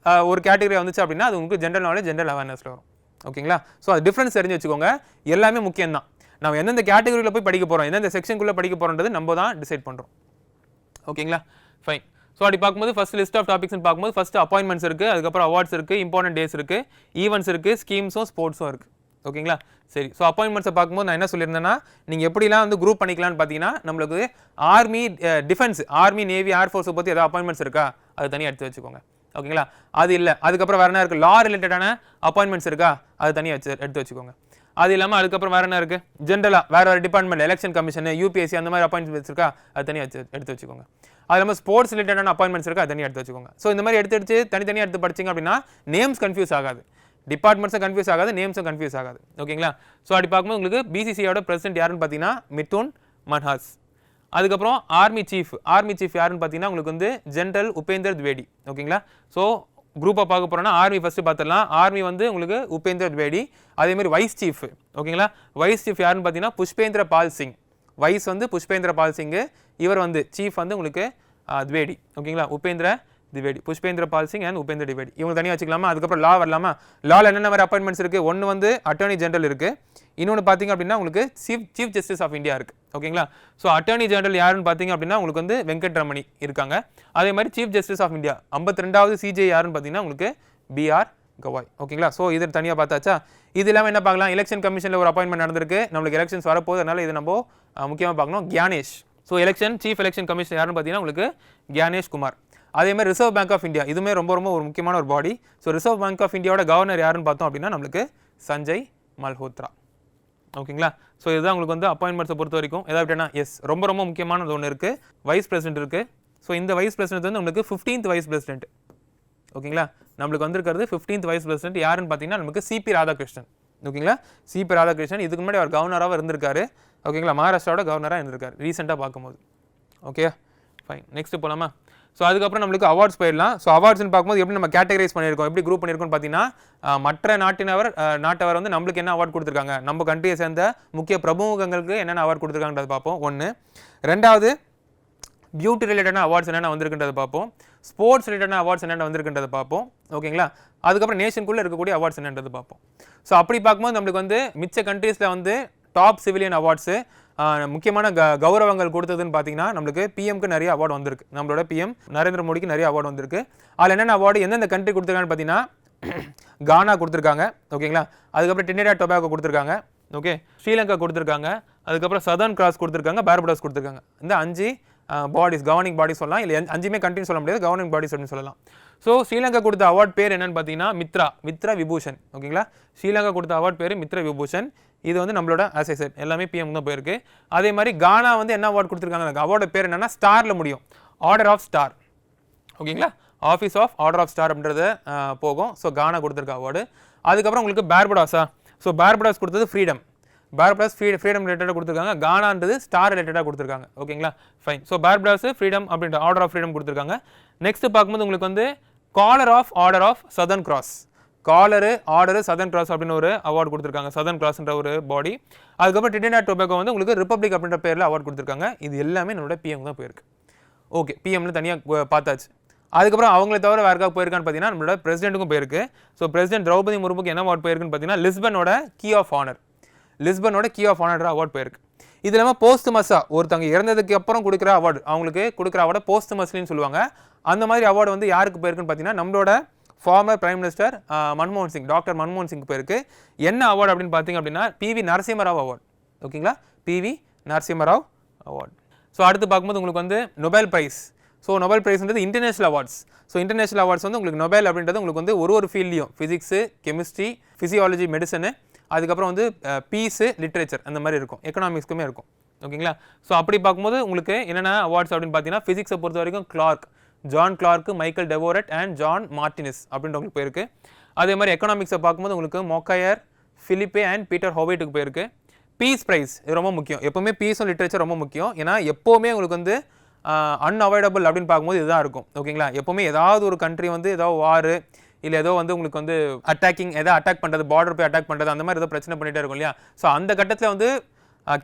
ஒரு கேட்டகரி வந்துச்சு அப்படின்னா அது உங்களுக்கு ஜென்ரல் நாலேஜ், ஜென்ரல் அவேர்னஸில் வரும். ஓகேங்களா? ஸோ அது டிஃப்ரென்ஸ் தெரிஞ்சு வச்சுக்கோங்க. எல்லாமே முக்கியம் தான். நம்ம எந்தெந்த கேட்டகரியில் போய் படிக்க போகிறோம், எந்தெந்த செக்ஷனுக்குள்ளே படிக்க போகிறோன்றது நம்ம தான் டிசைட் பண்ணுறோம். ஓகேங்களா? ஃபைன். ஸோ அப்படி பார்க்கும்போது ஃபர்ஸ்ட் லிஸ்ட் ஆஃப் டாபிக்ஸ்னு பார்க்கும்போது ஃபர்ஸ்ட் அப்பாயின்மெண்ட்ஸ் இருக்குது, அதுக்கப்புறம் அவார்ட்ஸ் இருக்குது, இம்பார்ட்டன்ட் டேஸ் இருக்குது, ஈவெண்ட்ஸ் இருக்குது, ஸ்கீம்ஸும் ஸ்போர்ட்ஸும் இருக்குது. ஓகேங்களா? சரி. ஸோ அப்பாயின்மெண்ட்ஸை பார்க்கும்போது நான் என்ன சொல்லியிருந்தேன்னா நீங்கள் எப்படிலாம் வந்து குரூப் பண்ணிக்கலாம்னு பார்த்தீங்கன்னா நம்மளுக்கு ஆர்மி, டிஃபென்ஸ், ஆர்மி, நேவி, ஏர்ஃபோர்ஸை பற்றி ஏதாவது அப்பாயின்மெண்ட்ஸ் இருக்கா அது தனியாக எடுத்து வச்சுக்கோங்க. ஓகேங்களா? அது இல்லை. அதுக்கப்புறம் வேறு என்ன இருக்குது, லா ரிலேட்டடான அப்பாயின்மெண்ட்ஸ் இருக்கா அது தனியாக எடுத்து வச்சுக்கோங்க. அது இல்லாமல் அதுக்கப்புறம் வேறு என்ன இருக்குது, ஜென்ரலாக வேறு டிபார்ட்மெண்ட், எலெக்ஷன் கமிஷன், யூபிஎஸ்சி அந்த மாதிரி அப்பாயின்மெண்ட்ஸ் இருக்கா அது தனியாக எடுத்து வச்சுக்கோங்க. அது இல்லாமல் ஸ்போர்ட்ஸ் ரிலேட்டடான அப்பாயின்மெண்ட்ஸ் இருக்கா அது தனியாக எடுத்து வச்சுக்கோங்க. ஸோ இந்த மாதிரி எடுத்து தனித்தனியாக எடுத்து படிச்சிங்க அப்படின்னா நேம்ஸ் கன்ஃபியூஸ் ஆகாது, டிபார்ட்மெண்ட்ஸும் கன்ஃபியூஸ் ஆகாது, நேம்ஸும் கன்ஃபியூஸ் ஆகாது. ஓகேங்களா? ஸோ அப்படி பார்க்கும்போது உங்களுக்கு பிசிசியோட பிரசிடென்ட் யாருன்னு பார்த்தீங்கன்னா மிதுன் மன்ஹாஸ். அதுக்கப்புறம் ஆர்மி சீஃப் யாருன்னு பார்த்தீங்கன்னா உங்களுக்கு வந்து ஜென்ரல் உபேந்தர் திவேடி. ஓகேங்களா? ஸோ குரூப்பாக பார்க்க போகிறோன்னா ஆர்மி ஃபஸ்ட்டு பார்த்துடலாம். ஆர்மி வந்து உங்களுக்கு உபேந்தர் திவேடி. அதேமாதிரி வைஸ் சீஃப். ஓகேங்களா? வைஸ் சீஃப் யாருன்னு பார்த்தீங்கன்னா புஷ்பேந்திர பால் சிங். வைஸ் வந்து புஷ்பேந்திர பால் சிங், இவர் வந்து சீஃப் வந்து உங்களுக்கு திவேடி. ஓகேங்களா? உபேந்திர திவேடி, புஷ்பேந்திர பால் சிங் அண்ட் உபேந்திர திவேடி, இவங்க தனியாக வச்சுக்கலாமா? அதுக்கப்புறம் லா வரலாமா? லாவில் என்னென்ன மாதிரி அப்பாயின்மெண்ட்ஸ் இருக்குது, ஒன்று வந்து அட்டர்னி ஜெனரல் இருக்குது, இன்னொன்று பார்த்தீங்க அப்படின்னா உங்களுக்கு சீஃப் ஜஸ்டிஸ் ஆஃப் இந்தியா இருக்குது. ஓகேங்களா? ஸோ அட்டர்னி ஜெனரல் யாருன்னு பார்த்தீங்க அப்படின்னா உங்களுக்கு வந்து வெங்கட்ரமணி இருக்காங்க. அதே மாதிரி சீஃப் ஜஸ்டிஸ் ஆஃப் இந்தியா 52வது சிஜே யாருன்னு பார்த்தீங்கன்னா உங்களுக்கு பிஆர் கவாய். ஓகேங்களா? ஸோ இது தனியாக பார்த்தாச்சா? இது இல்லாமல் என்ன பார்க்கலாம், எலெக்ஷன் கமிஷனில் ஒரு அப்பாயின்மெண்ட் நடந்திருக்கு, நம்மளுக்கு எலெக்ஷன்ஸ் வரப்போகுது, அதனால் இது நம்ம முக்கியமாக பார்க்கணும். Gyanesh. So chief election commission யாருன்னு பார்த்தீங்கன்னா உங்களுக்கு கியானேஷ் குமார். அதே மாதிரி ரிசர்வ் பேங்க் ஆஃப் இந்தியா, இதுவுமே ரொம்ப ரொம்ப ஒரு முக்கியமான ஒரு பாடி. ஸோ ரிசர்வ் பேங்க் ஆஃப் இந்தியாவோட கவர்னர் யாருன்னு பார்த்தோம் அப்படின்னா நம்மளுக்கு சஞ்சய் மல்ஹோத்ரா. ஓகேங்களா? ஸோ இதுதான் உங்களுக்கு வந்து அப்பாயின்மெண்ட்ஸை பொறுத்த வரைக்கும். ஏதாவது எஸ் ரொம்ப ரொம்ப முக்கியமானது ஒன்று இருக்குது, வைஸ் பிரசிடென்ட் இருக்குது. ஸோ இந்த வைஸ் பிரசிடென்ட் வந்து உங்களுக்கு 15th வைஸ் பிரசிடென்ட். ஓகேங்களா? நம்மளுக்கு வந்திருக்கிறது 15th வைஸ் பிரசிடென்ட் யாருன்னு பார்த்தீங்கன்னா நமக்கு சிபி ராதாகிருஷ்ணன். ஓகேங்களா? சிபி ராதாகிருஷ்ணன் இதுக்கு முன்னாடி அவர் கவர்னராக இருந்திருக்காரு. ஓகேங்களா? மகாராஷ்டிராவோட கவர்னராக இருந்திருக்காரு ரீசெண்டாக பார்க்கும்போது. Okay fine. நெக்ஸ்ட் போகலாமா? ஸோ அதுக்கப்புறம் நம்மளுக்கு அவார்ட்ஸ் போயிடலாம். ஸோ அவார்ட்ஸ்னு பார்க்கும்போது எப்படி நம்ம கேட்டகரைஸ் பண்ணியிருக்கோம், எப்படி குரூப் பண்ணியிருக்கோம்னு பார்த்தீங்கன்னா மற்ற நாட்டவர் வந்து நம்மளுக்கு என்ன அவார்ட் கொடுத்துருக்காங்க, நம்ம கண்ட்ரியை சேர்ந்த முக்கிய பிரமுகங்களுக்கு என்னென்ன அவார்ட் கொடுத்துருக்காங்கன்றத பார்ப்போம். ஒன்று. ரெண்டாவது பியூட்டி ரிலேட்டடான அவார்ட்ஸ் என்னென்ன வந்திருக்குன்றதை பார்ப்போம். ஸ்போர்ட்ஸ் ரிலேட்டடான அவார்ட்ஸ் என்னென்ன வந்திருக்குன்றதை பார்ப்போம். ஓகேங்களா? அதுக்கப்புறம் நேஷனுக்குள்ளே இருக்கக்கூடிய அவார்ட்ஸ் என்னன்றது பார்ப்போம். ஸோ அப்படி பார்க்கும்போது நம்மளுக்கு வந்து மிச்ச கண்ட்ரீஸில் வந்து டாப் சிவிலியன் அவார்ட்ஸு, முக்கியமான கௌரவங்கள் கொடுத்ததுன்னு பார்த்தீங்கன்னா நம்மளுக்கு பிஎம்க்கு நிறைய அவார்டு வந்திருக்கு. நம்மளோட பிஎம் நரேந்திர மோடிக்கு நிறைய அவார்டு வந்திருக்கு. அதில் என்னென்ன அவார்டு எந்தெந்த கண்ட்ரி கொடுத்துருக்காங்கன்னு பார்த்தீங்கன்னா கானா கொடுத்துருக்காங்க. ஓகேங்களா? அதுக்கப்புறம் டிரினிடாட் டொபாகோ கொடுத்துருக்காங்க. ஓகே, ஸ்ரீலங்கா கொடுத்துருக்காங்க. அதுக்கப்புறம் சதர்ன் கிராஸ் கொடுத்துருக்காங்க, பார்படோஸ் கொடுத்துருக்காங்க. இந்த 5 பாடிஸ், கவர்னிங் பாடிஸ் சொல்லலாம். இல்லை 5மே கண்ட்ரின்னு சொல்ல முடியாது, கவர்னிங் பாடிஸ் அப்படின்னு சொல்லலாம். ஸோ ஸ்ரீலங்கா கொடுத்த அவார்ட் பேர் என்னன்னு பார்த்தீங்கன்னா மித்ரா விபூஷன். ஓகேங்களா? ஸ்ரீலங்கா கொடுத்த அவார்ட் பேர் மித்ரா விபூஷன். இது வந்து நம்மளோட ஆசைசர் எல்லாமே பிஎம் தான் போயிருக்கு. அதே மாதிரி கானா வந்து என்ன அவார்டு கொடுத்துருக்காங்க, அவார்டு பேர் என்னன்னா ஸ்டாரில் முடியும், ஆர்டர் ஆஃப் ஸ்டார். ஓகேங்களா? Office of order of star அப்படின்றத போகும். ஸோ கானா கொடுத்துருக்க அவார்டு. அதுக்கப்புறம் உங்களுக்கு பார்படாஸா, ஸோ பார்படாஸ் கொடுத்தது ஃப்ரீடம். பார்படாஸ் ஃப்ரீடம் ரிலேட்டடாக கொடுத்துருக்காங்க. கானான்றது ஸ்டார் ரிலேட்டடாக கொடுத்துருக்காங்க. ஓகேங்களா? ஃபைன். ஸோ பார்படாஸ் ஃப்ரீடம் அப்படின்ற ஆர்டர் ஆஃப் ஃப்ரீடம் கொடுத்துருக்காங்க. நெக்ஸ்ட் பார்க்கும்போது உங்களுக்கு வந்து collar of order of southern cross, order southern cross அப்படின்னு ஒரு அவார்டு கொடுத்துருக்காங்க, சதர்ன் கிராஸ்ன்ற ஒரு பாடி. அதுக்கப்புறம் டிரினிடாட் டொபாகோ வந்து உங்களுக்கு ரிப்பப்ளிக் அப்படின்ற பேரில் அவார்டு கொடுத்துருக்காங்க. இது எல்லாமே நம்மளோட பிஎம் தான் போயிருக்கு. ஓகே, பிஎம்ல தனியாக பார்த்தாச்சு. அதுக்கப்புறம் அவங்கள தவிர வேறுக்காக போயிருக்கான்னு பார்த்தீங்கன்னா நம்மளோட பிரசிடென்ட்டுக்கும் போயிருக்கு. ஸோ பிரசிடென்ட் திரௌபதி முர்முக்கு என்ன அவார்டு போயிருக்குன்னு பார்த்தீங்கன்னா லிஸ்பனோட கீ ஆஃப் ஆனர் அவார்டு போயிருக்கு. இது இல்லாமல் போஸ்ட்மஸாக ஒருத்தவங்க இறந்ததுக்கு அப்புறம் கொடுக்குற அவார்டு, அவங்களுக்கு கொடுக்குற அவார்டை போஸ்ட்மஸ்லின்னு சொல்லுவாங்க. அந்த மாதிரி அவார்டு வந்து யாருக்கு போயிருக்குன்னு பார்த்தீங்கன்னா நம்மளோட ஃபார்மர் பிரைம் மினிஸ்டர் மன்மோகன் சிங், டாக்டர் மன்மோகன் சிங் போயிருக்கு. என்ன அவார்டு அப்படின்னு பார்த்தீங்க அப்படின்னா பிவி நரசிம்மராவ் அவார்டு. ஓகேங்களா, பிவி நரசிம்மராவ் அவார்டு. ஸோ அடுத்து பார்க்கும்போது உங்களுக்கு வந்து நொபேல் ப்ரைஸ். ஸோ நொபேல் ப்ரைஸ்ன்றது international awards. So international awards வந்து உங்களுக்கு நொபேல் அப்படின்றது உங்களுக்கு வந்து ஒரு ஃபீல்ட்லையும் ஃபிசிக்ஸு, கெமிஸ்ட்ரி, ஃபிசியாலஜி, மெடிசனு, அதுக்கப்புறம் வந்து பீஸு, லிட்ரேச்சர் அந்த மாதிரி இருக்கும், எக்கனாமிக்ஸ்க்குமே இருக்கும். ஓகேங்களா, ஸோ அப்படி பார்க்கும்போது உங்களுக்கு என்னென்ன அவார்ட்ஸ் அப்படின்னு பார்த்தீங்கன்னா ஃபிசிக்ஸை பொறுத்த வரைக்கும் Clarke, John Clarke, Michael Devoret and John Martinis அப்படின்றவங்களுக்கு போயிருக்கு. அதே மாதிரி எக்கனாமிக்ஸை பார்க்கும்போது உங்களுக்கு மொக்கையர், ஃபிலிப்பே அண்ட் பீட்டர் ஹோவைட்டுக்கு போயிருக்கு. பீஸ் ப்ரைஸ் இது ரொம்ப முக்கியம். எப்போவுமே பீஸும் லிட்ரேச்சர் ரொம்ப முக்கியம். ஏன்னா எப்போவுமே உங்களுக்கு வந்து அன்அவாய்டபிள் அப்படின்னு பார்க்கும்போது இதுதான் இருக்கும். ஓகேங்களா, எப்போவுமே ஏதாவது ஒரு கண்ட்ரி வந்து ஏதாவது வாரு இல்லை ஏதோ வந்து உங்களுக்கு வந்து அட்டாக்கிங், ஏதாவது அட்டாக் பண்ணுறது, பார்டர் போய் அட்டாக் பண்ணுறது, அந்த மாதிரி ஏதோ பிரச்சனை பண்ணிகிட்டே இருக்கும் இல்லையா. ஸோ அந்த கட்டத்தில் வந்து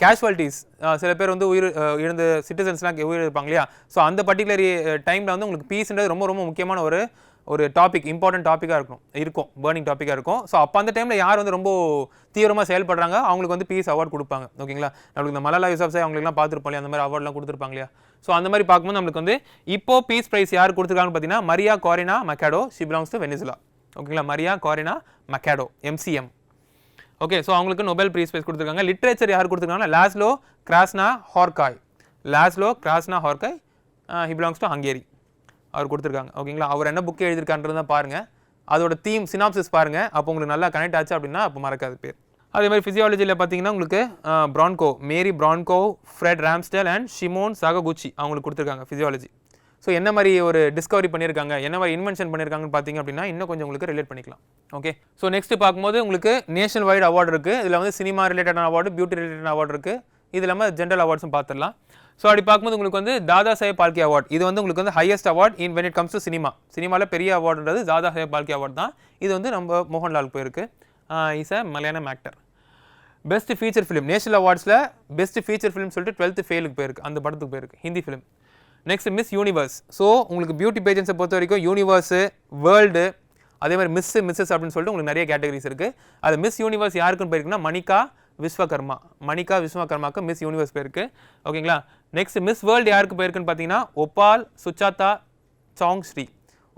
கேஷுவாலிட்டிஸ், சில பேர் வந்து இழந்த சிட்டிசன்ஸ்லாம் உயிரிழப்பாங்க இல்லையா. ஸோ அந்த பர்டிகுலர் டைமில் வந்து உங்களுக்கு பீஸ்ன்றது ரொம்ப ரொம்ப முக்கியமான ஒரு டாபிக், இம்பார்ட்டன்ட் டாப்பிக்காக இருக்கும், பேர்னிங் டாப்பிக்காக இருக்கும். ஸோ அப்போ அந்த டைமில் யார் வந்து ரொம்ப தீவிரமாக செயல்படுறாங்க அவங்களுக்கு வந்து பீஸ் அவார்டு கொடுப்பாங்க. ஓகேங்களா, நம்மளுக்கு இந்த மலாலா யூசப்ஸாய் அவங்களுக்குலாம் பார்த்துருப்போம் இல்லையா, அந்த மாதிரி அவார்ட்லாம் கொடுத்துருப்பாங்க இல்லையா. ஸோ அந்த மாதிரி பார்க்கும்போது நம்மளுக்கு வந்து இப்போ பீஸ் ப்ரைஸ் யார் கொடுத்துருக்காங்கன்னு பார்த்தீங்கன்னா Maria Corina Machado, she belongs to Venezuela. ஓகேங்களா, Maria Corina Machado, MCM. Okay, so அவங்களுக்கு நொபேல் ப்ரைஸ் கொடுத்துருக்காங்க. லிட்ரேச்சர் யார் கொடுத்துருக்காங்கன்னா Laszlo Krasznahorkai. Laszlo Krasznahorkai, he belongs to Hungary. அவர் கொடுத்துருக்காங்க. ஓகேங்களா, அவர் என்ன புக் எழுதியிருக்கான்றது தான் பாருங்கள், அதோட தீம் சினாப்சிஸ் பாருங்கள், அப்போ உங்களுக்கு நல்லா கனெக்ட் ஆச்சு அப்படின்னா அப்போ மறக்காது பேர். அதே மாதிரி ஃபிசியாலஜியில் பார்த்தீங்கன்னா உங்களுக்கு Brunkow, Mary Brunkow, Fred Ramsdell and Shimon Sakaguchi அவங்களுக்கு கொடுத்துருக்காங்க ஃபிசியாலஜி. ஸோ என்ன மாதிரி ஒரு டிஸ்கவரி பண்ணியிருக்காங்க, என்ன மாதிரி இன்வென்ஷன் பண்ணியிருக்காங்கன்னு பார்த்தீங்க அப்படின்னா இன்னும் கொஞ்சம் உங்களுக்கு ரிலேட் பண்ணிக்கலாம். ஓகே, ஸோ நெக்ஸ்ட் பார்க்கும்போது உங்களுக்கு நேஷனல் வைடு அவார்டு இருக்குது. இதில் வந்து சினிமா ரிலேட்டடான அவார்டு, பியூட்டி ரிலேட்டடான அவார்டு இருக்குது. இது இல்லாமல் ஜென்ரல் அவார்ட்ஸும் பார்த்துடலாம். ஸோ அப்படி பார்க்கும்போது உங்களுக்கு வந்து தாதா சாஹேப் பால்கே அவார்டு, இது வந்து உங்களுக்கு வந்து highest award in when it comes to cinema. சினிமாவில் பெரிய அவார்டுன்றது தாதா சாஹேப் பால்கே அவார்டு தான். இது வந்து நம்ம மோகன்லால் போயிருக்கு. Is a Malayalam actor. Best feature film national அவார்ட்ஸில் பெஸ்ட் ஃபீச்சர் ஃபிலிம் சொல்லிட்டு 12th ஃபெயிலுக்கு போயிருக்கு, அந்த படத்துக்கு போயிருக்கு, Hindi film. Next Miss Universe. So உங்களுக்கு பியூட்டி பேஜன்ஸை பொறுத்த வரைக்கும் யூனிவர்ஸு, வேர்ல்டு, அதே மாதிரி மிஸ்ஸஸ் அப்படின்னு சொல்லிட்டு உங்களுக்கு நிறைய கேட்டகரிஸ் இருக்குது. அது மிஸ் யூனிவர்ஸ் யாருக்குன்னு போயிருக்குன்னா மணிகா விஸ்வகர்மா, மணிகா விஸ்வகர்மாவுக்கு மிஸ் யூனிவர்ஸ் போயிருக்கு. ஓகேங்களா, நெக்ஸ்ட் மிஸ் வேர்ல்டு யாருக்கு போயிருக்குன்னு பார்த்தீங்கன்னா ஒபால் சுச்சாத்தா சாங்ஸ்ரீ,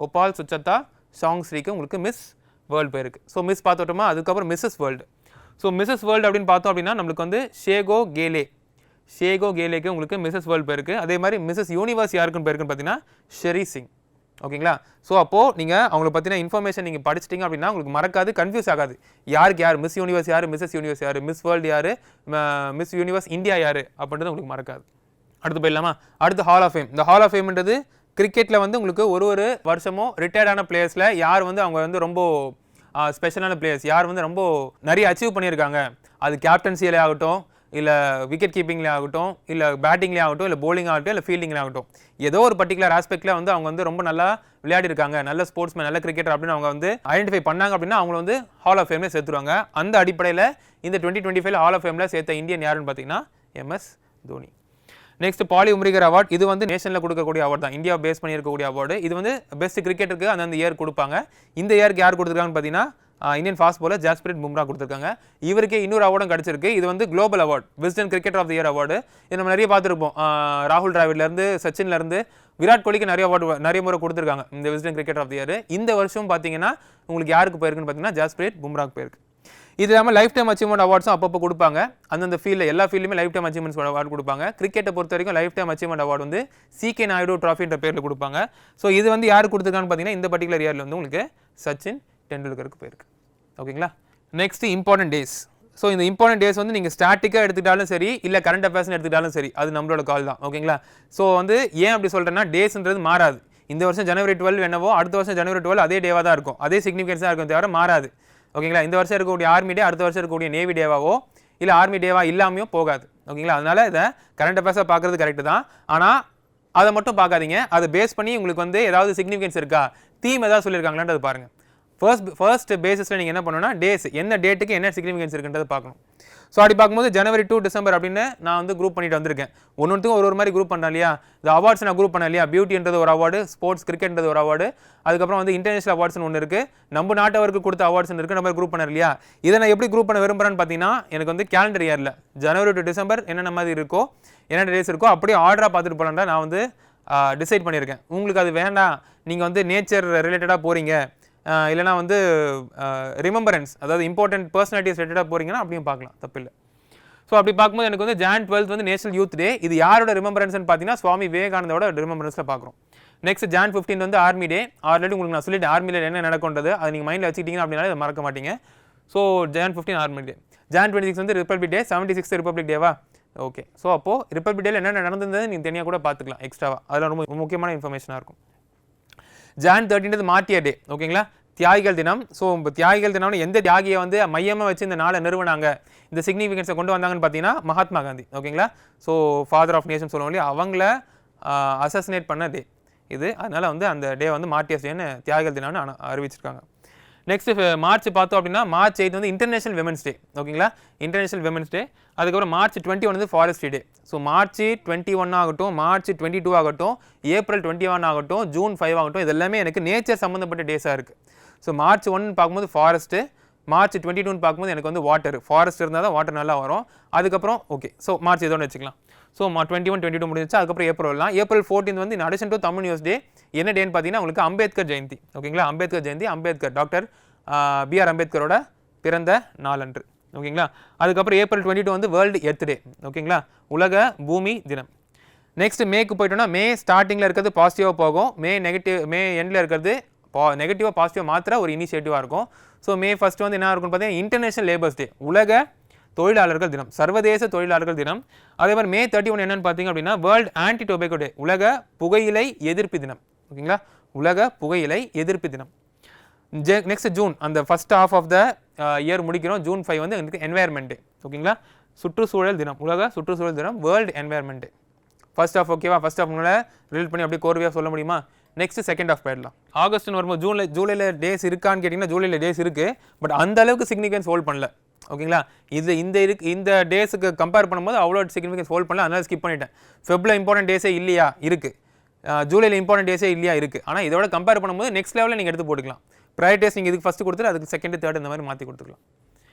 ஒபால் சுச்சாத்தா சாங்ஸ்ரீக்கு உங்களுக்கு மிஸ் வேர்ல்டு போயிருக்கு. ஸோ மிஸ் பார்த்துட்டோமா, அதுக்கப்புறம் mrs world. So mrs world அப்படின்னு பார்த்தோம் அப்படின்னா நம்மளுக்கு வந்து ஷேகோ கேலேக்கு உங்களுக்கு மிஸ்ஸஸ் வேர்ல்டு போயிருக்கு. அதே மாதிரி மிஸ்ஸஸ் யூனிவர்ஸ் யாருக்குன்னு போயிருக்குன்னு பார்த்தீங்கன்னா ஷெரி சிங். ஓகேங்களா, ஸோ அப்போது நீங்கள் அவங்களை பற்றின இன்ஃபர்மேஷன் நீங்கள் படிச்சிட்டிங்க அப்படின்னா உங்களுக்கு மறக்காது, கன்ஃபியூஸ் ஆகாது. யாருக்கு யார் மிஸ் யூனிவர்ஸ், யார் மிஸ்ஸஸ் யூனிவர்ஸ், யார் மிஸ் வேர்ல்டு, யார் மிஸ் யூனிவர்ஸ் இந்தியா யார் அப்படின்றது உங்களுக்கு மறக்காது. அடுத்து போயிடலாமா, அடுத்து ஹால் ஆஃப் ஃபேம். இந்த ஹால் ஆஃப் ஃபேம்ன்றது கிரிக்கெட்டில் வந்து உங்களுக்கு ஒரு வருஷமும் ரிட்டையர்டான பிளேயர்ஸில் யார் வந்து அவங்க வந்து ரொம்ப ஸ்பெஷலான பிளேயர்ஸ், யார் வந்து ரொம்ப நிறைய அச்சீவ் பண்ணியிருக்காங்க, அது கேப்டன்சியிலே ஆகட்டும், இல்லை விக்கெட் கீப்பிங்லேயே ஆகட்டும், இல்லை பேட்டிங்லேயே ஆகட்டும், இல்லை போலிங் ஆகட்டும், இல்லை ஃபீல்டிங்லேயே ஆகட்டும், ஏதோ ஒரு பர்டிகுலர் ஆஸ்பெக்டில் வந்து அவங்க வந்து ரொம்ப நல்லா விளையாடி இருக்காங்க, நல்ல ஸ்போர்ட்ஸ்மேன், நல்ல கிரிக்கெட்டர் அப்படின்னு அவங்க வந்து ஐடென்டிஃபை பண்ணாங்க அப்படின்னா அவங்கள வந்து ஹால் ஆஃப் ஃபேமில் சேர்த்துருவாங்க. அந்த அடிப்படையில் இந்த 2025 ஹால் ஆஃப் ஃபேமில் சேர்த்த இந்தியன் யாருன்னு பார்த்தீங்கன்னா MS Dhoni. Next Polly Umrigar award. இது வந்து நேஷனில் கொடுக்கக்கூடிய அவார்டு தான், இந்தியா பேஸ் பண்ணி இருக்கக்கூடிய அவார்டு. இது வந்து பெஸ்ட் கிரிக்கெட்டருக்கு அந்த இயர் கொடுப்பாங்க. இந்த இயருக்கு யார் கொடுத்துருக்காங்கன்னு பார்த்தீங்கன்னா Indian fast bowler Jasprit Bumrah கொடுத்துருக்காங்க. இவருக்கே இன்னொரு அவார்டும் கிடச்சிருக்கு. இது வந்து global award, Wisden cricketer of the year award. இது நம்ம நிறைய பார்த்துருப்போம், ராகுல் டிராவிட்லேருந்து சச்சின்லேருந்து விராட் கோலிக்கு நிறைய அவார்டு நிறைய முறை கொடுத்துருக்காங்க இந்த Wisden cricketer of the year. இந்த வருஷம் பார்த்தீங்கன்னா உங்களுக்கு யாருக்கு போயிருக்குன்னு பார்த்தீங்கன்னா ஜாஸ்பிரிட் பும்ராக்கு போயிருக்கு. இது இல்லாமல் லைஃப் டைம் அச்சீவ்மெண்ட் அவார்ட்ஸும் அப்பப்போ கொடுப்பாங்க. அந்தந்த ஃபீல்டில் எல்லா ஃபீல்டுமே லைஃப் டைம் அச்சீவ்மெண்ட்ஸ் அவார்டு கொடுப்பாங்க. கிரிக்கெட்டை பொறுத்த வரைக்கும் லைஃப் டைம் அச்சீவ்மெண்ட் அவார்டு வந்து CK நாயுடு ட்ராஃபின்ற பேரில் கொடுப்பாங்க. ஸோ இது வந்து யாருக்கு கொடுத்துருக்கான்னு பார்த்தீங்கன்னா இந்த பர்டிகுலர் இயரில் வந்து உங்களுக்கு சச்சின் டெண்டுல்கருக்கு போயிருக்கு. ஓகேங்களா, நெக்ஸ்ட் இம்பார்ட்டன்ட் டேஸ். ஸோ இந்த இம்பார்ட்டன்ட் டேஸ் வந்து நீங்கள் ஸ்டாட்டிக்காக எடுத்துக்கிட்டாலும் சரி, இல்லை கரண்ட் அஃபேர்ஸ்னு எடுத்துக்கிட்டாலும் சரி, அது நம்மளோட கால் தான். ஓகேங்களா, ஸோ வந்து ஏன் அப்படி சொல்கிறேன்னா டேஸ்ன்றது மாறாது. இந்த வருஷம் ஜனவரி 12 என்னவோ அடுத்த வருஷம் ஜனவரி 12 அதே டேவாக தான் இருக்கும், அதே சிக்னிஃபிகன்ஸ் தான் இருக்கும், தவிர மாறாது. ஓகேங்களா, இந்த வருஷம் இருக்கக்கூடிய ஆர்மி டே அடுத்த வருஷம் இருக்கக்கூடிய நேவி டேவாவோ இல்லை ஆர்மி டேவா இல்லாமையோ போகாது. ஓகேங்களா, அதனால் இதை கரண்ட் அஃபேர்ஸாக பார்க்குறது கரெக்டு தான். ஆனால் அதை மட்டும் பார்க்காதீங்க, அதை பேஸ் பண்ணி உங்களுக்கு வந்து ஏதாவது சிக்னிஃபிகன்ஸ் இருக்கா, தீம் ஏதாவது சொல்லியிருக்காங்களான்றது பாருங்கள். ஃபர்ஸ்ட் பேசிஸில் நீங்கள் என்ன பண்ணணும்னா டேஸ் என்ன டேட்டுக்கு என்ன சிக்னிஃபிகன்ஸ் இருக்குன்றதை பார்க்கணும். ஸோ அப்படி பார்க்கும்போது ஜனவரி டு டிசம்பர் அப்படின்னு நான் வந்து குரூப் பண்ணிட்டு வந்திருக்கேன். ஒன்றுத்துக்கும் ஒரு மாதிரி குரூப் பண்ணேன் இல்லையா. இந்த அவார்ட்ஸ் நான் குரூப் பண்ணேன் இல்லையா. பியூட்டின்றது ஒரு அவார்டு, ஸ்போர்ட்ஸ் கிரிக்கெட்ன்றது ஒரு அவார்டு, அதுக்கப்புறம் வந்து இன்டர்நேஷனல் அவார்ட்ஸ்னு ஒன்று இருக்குது, நம்ம நாட்டவருக்கு கொடுத்த அவார்ட்ஸ்னு இருக்குது, நம்ம குரூப் பண்ணேன் இல்லையா. இதை நான் எப்படி குரூப் பண்ண விரும்புகிறேன்னு பார்த்தீங்கன்னா எனக்கு வந்து கேலண்டர் இயரில் ஜனவரி டு டிசம்பர் என்னென்ன மாதிரி இருக்கோ என்னென்ன டேஸ் இருக்கோ அப்படியே ஆர்டராக பார்த்துட்டு போகலான்டா நான் வந்து டிசைட் பண்ணியிருக்கேன். உங்களுக்கு அது வேண்டாம், நீங்கள் வந்து நேச்சர் ரிலேட்டடாக போகிறீங்க, இல்லைனா வந்து ரிமெம்பரன்ஸ் அதாவது இம்பார்ட்டன்ட் பர்சனாலிட்டிஸ் ரிலேட்டடாக போகிறீங்கன்னா அப்படியும் பார்க்கலாம், தப்பில்லை. ஸோ அப்படி பார்க்கும்போது எனக்கு வந்து Jan 12 வந்து நேஷனல் யூத் டே. இது யாரோட ரிமெம்பரன்ஸ்னு பார்த்தீங்கன்னா சுவாமி விவேகானந்தோட ரிமெம்பரன்ஸில் பார்க்குறோம். நெக்ஸ்ட் Jan 15 வந்து ஆர்மி டே. ஆல்ரெடி உங்களுக்கு நான் சொல்லிட்டு ஆர்மியில் என்ன நடக்கும்ன்றது அதை நீங்கள் மைண்டில் வச்சுக்கிட்டீங்கன்னா அப்படின்னாலே அதை மறக்க மாட்டீங்க. ஸோ Jan 15 ஆர்மி டே. Jan 26 வந்து ரிப்பப்ளிக் டே. 76 ரிப்பப்ளிக் டேவா? ஓகே. ஸோ அப்போது ரிப்பப்ளிக் டேல என்னென்ன நடந்தது நீங்கள் தனியாக கூட பார்த்துக்கலாம் எக்ஸ்ட்ராவாக. அதெல்லாம் ரொம்ப முக்கியமான இன்ஃபர்மேஷனாக இருக்கும். Jan 13 மார்ட்டியர் டே. ஓகேங்களா, தியாகிகள் தினம். ஸோ தியாகிகள் தினம்னு எந்த தியாகியை வந்து மையமாக வச்சு இந்த நாளை நிறுவனாங்க, இந்த சிக்னிஃபிகன்ஸை கொண்டு வந்தாங்கன்னு பார்த்தீங்கன்னா மகாத்மா காந்தி. ஓகேங்களா, ஸோ ஃபாதர் ஆஃப் நேஷன் சொல்லுவோம் இல்லையா, அவங்கள அசசினேட் பண்ண டே இது. அதனால் வந்து அந்த டே வந்து மார்ட்டியர்ஸ் டேன்னு தியாகிகள் தினம்னு அறிவிச்சிருக்காங்க. நெக்ஸ்ட் மார்ச் பார்த்தோம் அப்படின்னா March 8 வந்து இன்டர்நேஷனல் விமன்ஸ் டே. ஓகேங்களா, இன்டர்நேஷனல் விமன்ஸ் டே. அதுக்கப்புறம் March 21 வந்து ஃபாரஸ்ட்ரி டே. ஸோ March 21 ஆகட்டும், March 22 ஆகட்டும், April 21 ஆகட்டும், June 5 ஆகட்டும், இது எல்லாமே எனக்கு நேச்சர் சம்மந்தப்பட்ட டேஸாக இருக்குது. ஸோ March 1 பார்க்கும்போது ஃபாரஸ்ட்டு, March 22 பார்க்கும்போது எனக்கு வந்து வாட்டர், ஃபாரஸ்ட் இருந்தால் தான் வாட்டர் நல்லா வரும். அதுக்கப்புறம் ஓகே, ஸோ March இதோட வச்சுக்கலாம். ஸோ 21, 22 முடிஞ்சிச்சு. அதுக்கப்புறம் ஏப்ரல்லாம். April 14 வந்து in addition to Tamil news day என்ன டேன்னு பார்த்தீங்கன்னா உங்களுக்கு அம்பேத்கர் ஜெயந்தி. ஓகேங்களா, அம்பேத்கர் ஜெயந்தி, அம்பேத்கர் டாக்டர் B.R. அம்பேத்கரோட பிறந்த நாளன்று. ஓகேங்களா, அதுக்கப்புறம் April 22 வந்து வேர்ல்டு எர்த் டே. ஓகேங்களா, உலக பூமி தினம். நெக்ஸ்ட் மேக்கு போயிட்டோம்னா மே ஸ்டார்டிங்கில் இருக்கிறது பாசிட்டிவாக போகும், மே எண்டில் இருக்கிறது நெகட்டிவாக பாசிட்டிவாக மாத்திர ஒரு இனிஷியேட்டிவாக இருக்கும். ஸோ May 1 வந்து என்ன இருக்குன்னு பார்த்தீங்கன்னா இன்டர்நேஷனல் லேபர்ஸ் டே, உலக தொழிலாளர்கள் தினம், சர்வதேச தொழிலாளர்கள் தினம். அதே மாதிரி May 31 என்னன்னு பார்த்தீங்க அப்படின்னா வேர்ல்டு ஆன்டி டொபேக்கோ டே, உலக புகையிலை எதிர்ப்பு தினம். ஓகேங்களா, உலக புகையிலை எதிர்ப்பு தினம். நெக்ஸ்ட் ஜூன், அந்த first half of the year முடிக்கிறோம். June 5 வந்து எனக்கு என்வாயர்மெண்ட் டே. ஓகேங்களா, சுற்றுச்சூழல் தினம், உலக சுற்றுச்சூழல் தினம், வேர்ல்டு என்வாயர்மெண்ட் டே. ஃபர்ஸ்ட் ஹாஃப் ஓகேவா, ஃபர்ஸ்ட் ஹாஃப் ரிலேட் பண்ணி அப்படியே கோர்வையாக சொல்ல முடியுமா? நெக்ஸ்ட் செகண்ட் ஹாஃப் போயிடலாம். ஆகஸ்ட்னு வரும்போது ஜூலையில் டேஸ் இருக்கான்னு கேட்டிங்கன்னா ஜூலையில் டேஸ் இருக்குது, பட் அந்த அளவுக்கு சிக்னிஃபிகன்ஸ் ஹோல்ட் பண்ணல. ஓகேங்களா, இந்த டேஸுக்கு கம்பேர் பண்ணும்போது அவ்வளோ சிக்னிஃபிகன்ஸ் ஹோல்ட் பண்ணல, அதனால் ஸ்கிப் பண்ணிட்டேன். ஃபெப்ரில் இம்பார்ட்டன்ட் டேஸே இல்லையா, இருக்குது. ஜூலையில் இம்பார்ட்டன்ட் டேஸே இல்லையா, இருக்குது. ஆனால் இதோட கம்பேர் பண்ணும்போது நெக்ஸ்ட் லெவலில் நீங்கள் எடுத்து போட்டுக்கலாம். ப்ரையாரிட்டிஸ் நீங்கள் இதுக்கு ஃபஸ்ட்டு கொடுத்துட்டு அதுக்கு செகண்ட், தேர்ட் இந்த மாதிரி மாற்றி கொடுத்துக்கலாம்.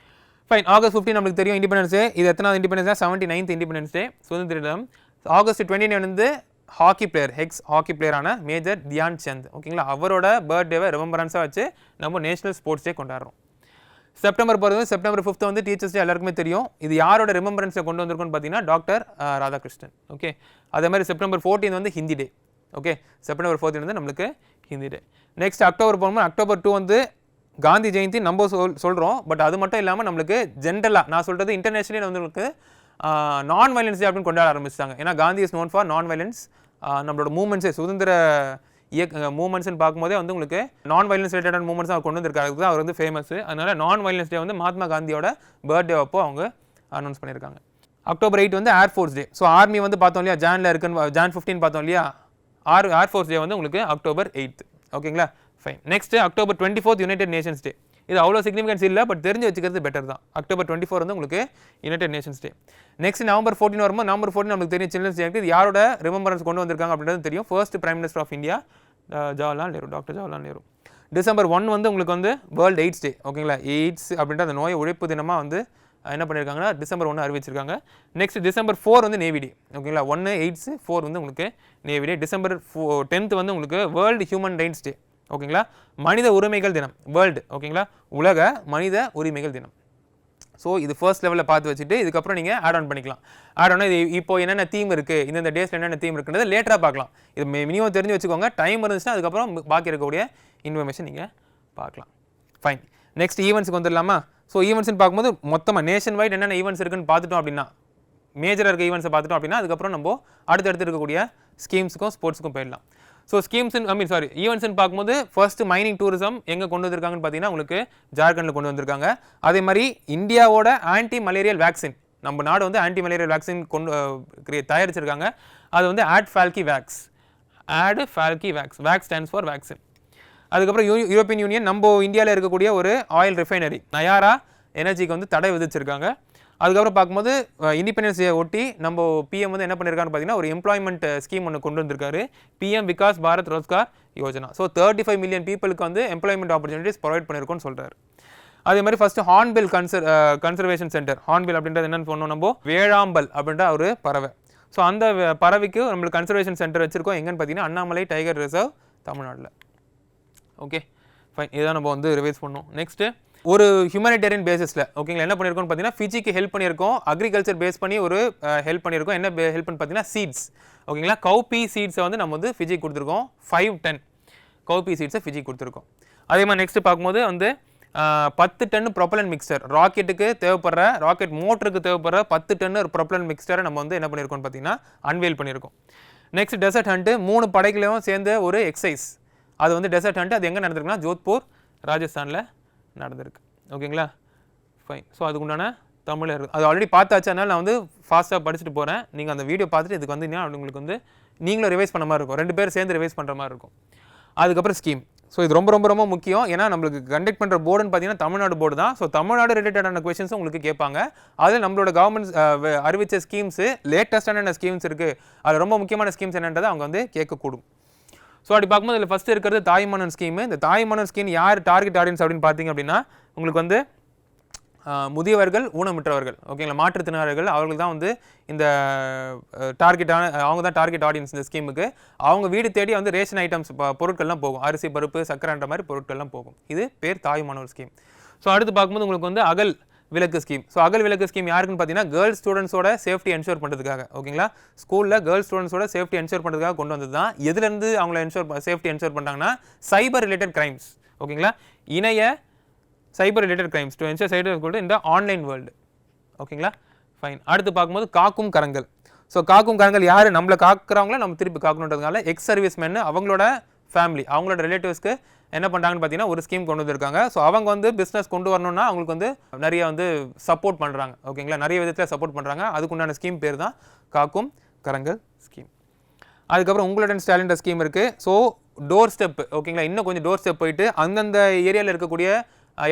ஃபைன். August 15 நம்மளுக்கு தெரியும் இண்டிபெண்டன்ஸ் டே. இது எத்தனாவது independence day? 79th independence day, சுதந்திர தினம். August 29 வந்து ஹாக்கி பிளேயர், ஹாக்கி பிளேயரான மேஜர் தியான் சந்த். ஓகேங்களா, அவரோட பர்த்டேவை ரிமெம்பரன்ஸாக வச்சு நம்ம நேஷனல் ஸ்போர்ட்ஸ் டே கொண்டாடுறோம். செப்டம்பர் போகிறது September 5 வந்து டீச்சர்ஸ் டே, எல்லாருக்குமே தெரியும். இது யாரோட ரிமெம்பரன்ஸில் கொண்டு வந்திருக்குன்னு பார்த்தீங்கன்னா டாக்டர் ராதாகிருஷ்ணன். ஓகே, அதே மாதிரி September 14 வந்து ஹிந்தி டே. ஓகே, September 14 வந்து நம்மளுக்கு ஹிந்தி டே. நெக்ஸ்ட் அக்டோபர் போகும்போது October 2 வந்து காந்தி ஜெயந்தி நம்ம சொல்கிறோம். பட் அது மட்டும் இல்லாமல் நம்மளுக்கு ஜென்ரலாக நான் சொல்கிறது இன்டர்நேஷனலி வந்து உங்களுக்கு நான் வயலன்ஸ் டே அப்படின்னு கொண்டாட ஆரம்பிச்சிட்டாங்க. ஏன்னா Gandhi is known for non violence. நம்மளோட மூமெண்ட்ஸே சுதந்திர மூமெண்ட்ஸ்னு பார்க்கும்போதே வந்து உங்களுக்கு நான் வயலன்ஸ் ரிலேட்டட் மூமெண்ட்ஸ் அவர் கொண்டு வந்திருக்காரு, அதுக்கு தான் அவர் வந்து ஃபேமஸ். அதனால நான் வயலன்ஸ் டே வந்து மகாத்மா காந்தியோட பர்த்டே அப்போ அவங்க அனௌன்ஸ் பண்ணியிருக்காங்க. October 8 வந்து ஏர்ஃபோர்ஸ் டே. ஸோ ஆர்மி வந்து பார்த்தோம் இல்லையா, ஜானில் இருக்குன்னு Jan 15 பார்த்தோம் இல்லையா, ஏர்ஃபோர்ஸ் டே வந்து உங்களுக்கு October 8. ஓகேங்களா, fine. Next October 24 United Nations day. இது அவ்வளோ சிக்னிஃபிகன்ஸ் இல்லை, பட் தெரிஞ்சு வச்சுக்கிறது பெட்டர் தான். October 24 வந்து உங்களுக்கு யுனைடெட் நேஷன்ஸ் டே. நெக்ஸ்ட் November 14 வரும்போது November 14 நமக்கு தெரியும் சில்ட்ரன்ஸ் டே. இது யாரோட ரிமெம்பரன்ஸ் கொண்டு வந்திருக்காங்க அப்படின்றது தெரியும். First prime minister of India Jawaharlal Nehru, doctor Jawaharlal Nehru. December 1 வந்து உங்களுக்கு வந்து வேர்ல்டு எய்ட்ஸ் டே. ஓகேங்களா, எய்ட்ஸ் அப்படின்ற அந்த நோயை ஒழிப்பு தினமாக வந்து என்ன பண்ணியிருக்காங்கன்னா December 1 அறிவிச்சிருக்காங்க. நெக்ஸ்ட் December 4 வந்து நேவி டே. ஓகேங்களா, 1 எய்ட்ஸ், 4 வந்து உங்களுக்கு நேவி டே. December 10 வந்து உங்களுக்கு வேர்ல்டு ஹியூமன் ரைட்ஸ் டே. ஓகேங்களா, மனித உரிமைகள் தினம், வேர்ல்டு. ஓகேங்களா, உலக மனித உரிமைகள் தினம். ஸோ இது ஃபர்ஸ்ட் லெவலில் பார்த்து வச்சுட்டு இதுக்கப்புறம் நீங்கள் ஆட் ஆன் பண்ணிக்கலாம். ஆட் ஆன் இது இப்போ என்னென்ன தீம் இருக்குது, இந்த டேஸில் என்னென்ன தீம் இருக்குன்றது லேட்டராக பார்க்கலாம். இது மினிமம் தெரிஞ்சு வச்சுக்கோங்க. டைம் இருந்துச்சுன்னா அதுக்கப்புறம் பாக்கி இருக்கக்கூடிய இன்ஃபர்மேஷன் நீங்கள் பார்க்கலாம். ஃபைன். நெக்ஸ்ட் ஈவெண்ட்ஸுக்கு வந்துடலாமா? ஸோ ஈவெண்ட்ஸ்னு பார்க்கும்போது மொத்தமாக நேஷன் வைட் என்னென்ன ஈவெண்ட்ஸ் இருக்குன்னு பார்த்துட்டோம் அப்படின்னா, மேஜராக இருக்க ஈவெண்ட்ஸை பார்த்துட்டோம் அப்படின்னா அதுக்கப்புறம் நம்ம அடுத்தடுத்து இருக்கக்கூடிய ஸ்கீம்ஸுக்கும் ஸ்போர்ட்ஸுக்கும் போயிடலாம். ஸோ ஈவெண்ட்ஸ்னு பார்க்கும்போது ஃபர்ஸ்ட் மைனிங் டூரிசம் எங்கே கொண்டு வந்திருக்காங்கன்னு பார்த்தீங்கன்னா உங்களுக்கு ஜார்க்கண்டில் கொண்டு வந்திருக்காங்க. அதே மாதிரி இந்தியாவோட ஆன்டி மலேரியல் வேக்சின், நம்ம நாடு வந்து ஆன்டி மலேரியல் வேக்சின் தயாரிச்சிருக்காங்க. அது வந்து AdFalciVax. Vax stands for vaccine. அதுக்கப்புறம் யூரோப்பியன் யூனியன் நம்ம இந்தியாவில் இருக்கக்கூடிய ஒரு ஆயில் ரிஃபைனரி நயாரா எனர்ஜிக்கு வந்து தடை விதிச்சிருக்காங்க. அதுக்கப்புறம் பார்க்கும்போது இண்டிபெண்டன்ஸ் டே ஒட்டி நம்ம பிஎம் வந்து என்ன பண்ணியிருக்காருன்னு பார்த்தீங்கன்னா ஒரு எம்ப்ளாய்மெண்ட் ஸ்கீம் ஒன்று கொண்டு வந்திருக்காரு, PM Vikas Bharat Rozgar Yojana. So 35 million பீப்புளுக்கு வந்து எம்ப்ளாய்மெண்ட் ஆப்பர்ச்சுனிட்டிஸ் ப்ரொவைட் பண்ணியிருக்கோன்னு சொல்கிறார். அதே மாதிரி first hornbill conservation centre. Hornbill அப்படின்றது என்னென்னு சொன்னோம், நம்ம வேழாம்பல் அப்படின்ற ஒரு பறவை. ஸோ அந்த பறவைக்கு நம்மளுக்கு கன்சர்வேஷன் சென்டர் வச்சுருக்கோம். எங்கன்னு பார்த்தீங்கன்னா அண்ணாமலை டைகர் ரிசர்வ் தமிழ்நாட்டில். ஓகே ஃபைன், இதுதான் நம்ம வந்து ரிவைஸ் பண்ணோம். நெக்ஸ்ட்டு ஒரு ஹியூமனிடேரியன் பேசிஸில் ஓகேங்களா என்ன பண்ணியிருக்கோம்னு பார்த்தீங்கன்னா ஃபிஜிக்கு ஹெல்ப் பண்ணியிருக்கோம், அக்ரிகல்ச்சர் பேஸ் பண்ணி ஒரு ஹெல்ப் பண்ணியிருக்கோம். என்ன ஹெல்ப்னு பார்த்தீங்கன்னா சீட்ஸ் ஓகேங்களா. கவுபி சீட்ஸை வந்து நம்ம வந்து ஃபிஜிக்கு கொடுத்துருக்கோம். 5 டன் கவுபி சீட்ஸை ஃபிஜிக்கு கொடுத்துருக்கோம். அதே மாதிரி நெக்ஸ்ட் பார்க்கும்போது வந்து 10 டன் ப்ரொப்பலன் மிக்சர், ராக்கெட்டுக்கு தேவைப்படுற ராக்கெட் மோட்டருக்கு தேவைப்படுற 10 டன் ஒரு ப்ரொப்பலன் மிக்சரை நம்ம வந்து என்ன பண்ணியிருக்கோம்னு பார்த்தீங்கன்னா அன்வேல் பண்ணியிருக்கோம். நெக்ஸ்ட் டெசர்ட் ஹண்ட், 3 படைகளையும் சேர்ந்த ஒரு எக்ஸசைஸ். அது வந்து டெசர்ட் ஹண்ட், அது எங்கே நடந்திருக்குன்னா ஜோத்பூர் ராஜஸ்தானில் நடந்திருக்கு. ஓகேங்களா ஃபைன். ஸோ அதுக்குண்டான தமிழ் இருக்குது, அது ஆல்ரெடி பார்த்தாச்சு. அதனால் நான் வந்து ஃபாஸ்ட்டாக படிச்சுட்டு போகிறேன். நீங்கள் அந்த வீடியோ பார்த்துட்டு இதுக்கு வந்து உங்களுக்கு வந்து நீங்களும் ரிவைஸ் பண்ண மாதிரி இருக்கும், 2 பேர் சேர்ந்து ரிவைஸ் பண்ணுற மாதிரி இருக்கும். அதுக்கப்புறம் ஸ்கீம். ஸோ இது ரொம்ப ரொம்ப ரொம்ப முக்கியம். ஏன்னா நம்மளுக்கு கண்டக்ட் பண்ணுற போர்டுன்னு பார்த்தீங்கன்னா தமிழ்நாடு போர்டு தான். ஸோ தமிழ்நாடு ரிலேட்டடான கொஸ்டின்ஸும் உங்களுக்கு கேட்பாங்க. அதில் நம்மளோட கவர்மெண்ட் அறிவித்த ஸ்கீம்ஸு லேட்டஸ்டான ஸ்கீம்ஸ் இருக்குது, அது ரொம்ப முக்கியமான ஸ்கீம்ஸ் என்னன்றதை அவங்க வந்து கேட்கக்கூடும். ஸோ அப்படி பார்க்கும்போது இதில் ஃபஸ்ட்டு இருக்கிறது தாய்மன்னன் ஸ்கீமு. இந்த தாய்மன்னன் ஸ்கீம் யார் டார்கெட் ஆடியன்ஸ் அப்படின்னு பார்த்தீங்க அப்படின்னா உங்களுக்கு வந்து முதியவர்கள், ஊனமுற்றவர்கள் ஓகேங்களா, மாற்றுத்திறனாளிகள், அவர்கள் தான் வந்து இந்த அவங்க தான் டார்கெட் ஆடியன்ஸ் இந்த ஸ்கீமுக்கு. அவங்க வீடு தேடி வந்து ரேஷன் ஐட்டம்ஸ் பொருட்கள்லாம் போகும், அரிசி பருப்பு சக்கரைன்ற மாதிரி பொருட்கள்லாம் போகும். இது பேர் தாய்மானவர் ஸ்கீம். ஸோ அடுத்து பார்க்கும்போது உங்களுக்கு வந்து அகல் விளக்கு ஸ்கீம். ஸோ அகல் விளக்கு ஸ்கீம் யாருக்குன்னு பார்த்தீங்கன்னா கேர்ள்ஸ் ஸ்டூடெண்ட்ஸோட சேஃப்டி என்ஷூர் பண்ணுறதுக்காக ஓகேங்களா. ஸ்கூலில் கேர்ள்ஸ் ஸ்டூடெண்ட்ஸோட சேஃப்டி என்ஷூர் பண்ணுறதுக்காக கொண்டு வந்தது தான். எதுலேருந்து அவங்கள சேஃப்டி என்ஷூர் பண்ணுறாங்கன்னா சைபர் ரிலேட்டட் கிரைம்ஸ் ஓகேங்களா, இணைய சைபர் ரிலேட்டட் கிரைம்ஸ் டு என்ஷூர் சைபர் இந்த ஆன்லைன் வேர்ல்டு ஓகேங்களா ஃபைன். அடுத்து பார்க்கும்போது காக்கும் கரங்கள். ஸோ காக்கும் கரங்கள் யார், நம்மளை காக்குறவங்கள நம்ம திருப்பி காக்கணுன்றதுனால எக்ஸ் சர்வீஸ் மேன் அவங்களோட ஃபேமிலி அவங்களோட ரிலேட்டிவ்ஸ்க்கு என்ன பண்ணுறாங்கன்னு பார்த்தீங்கன்னா ஒரு ஸ்கீம் கொண்டு வந்திருக்காங்க. ஸோ அவங்க வந்து பிஸ்னஸ் கொண்டு வரணும்னா அவங்களுக்கு வந்து நிறைய வந்து சப்போர்ட் பண்ணுறாங்க ஓகேங்களா, நிறைய விதத்தில் சப்போர்ட் பண்ணுறாங்க. அதுக்குண்டான ஸ்கீம் பேர் தான் காக்கும் கரங்கள் ஸ்கீம். அதுக்கப்புறம் உங்களுடன் ஸ்டாலின்ற ஸ்கீம் இருக்குது. ஸோ டோர் ஸ்டெப் ஓகேங்களா, இன்னும் கொஞ்சம் டோர் ஸ்டெப் போயிட்டு அந்தந்த ஏரியாவில் இருக்கக்கூடிய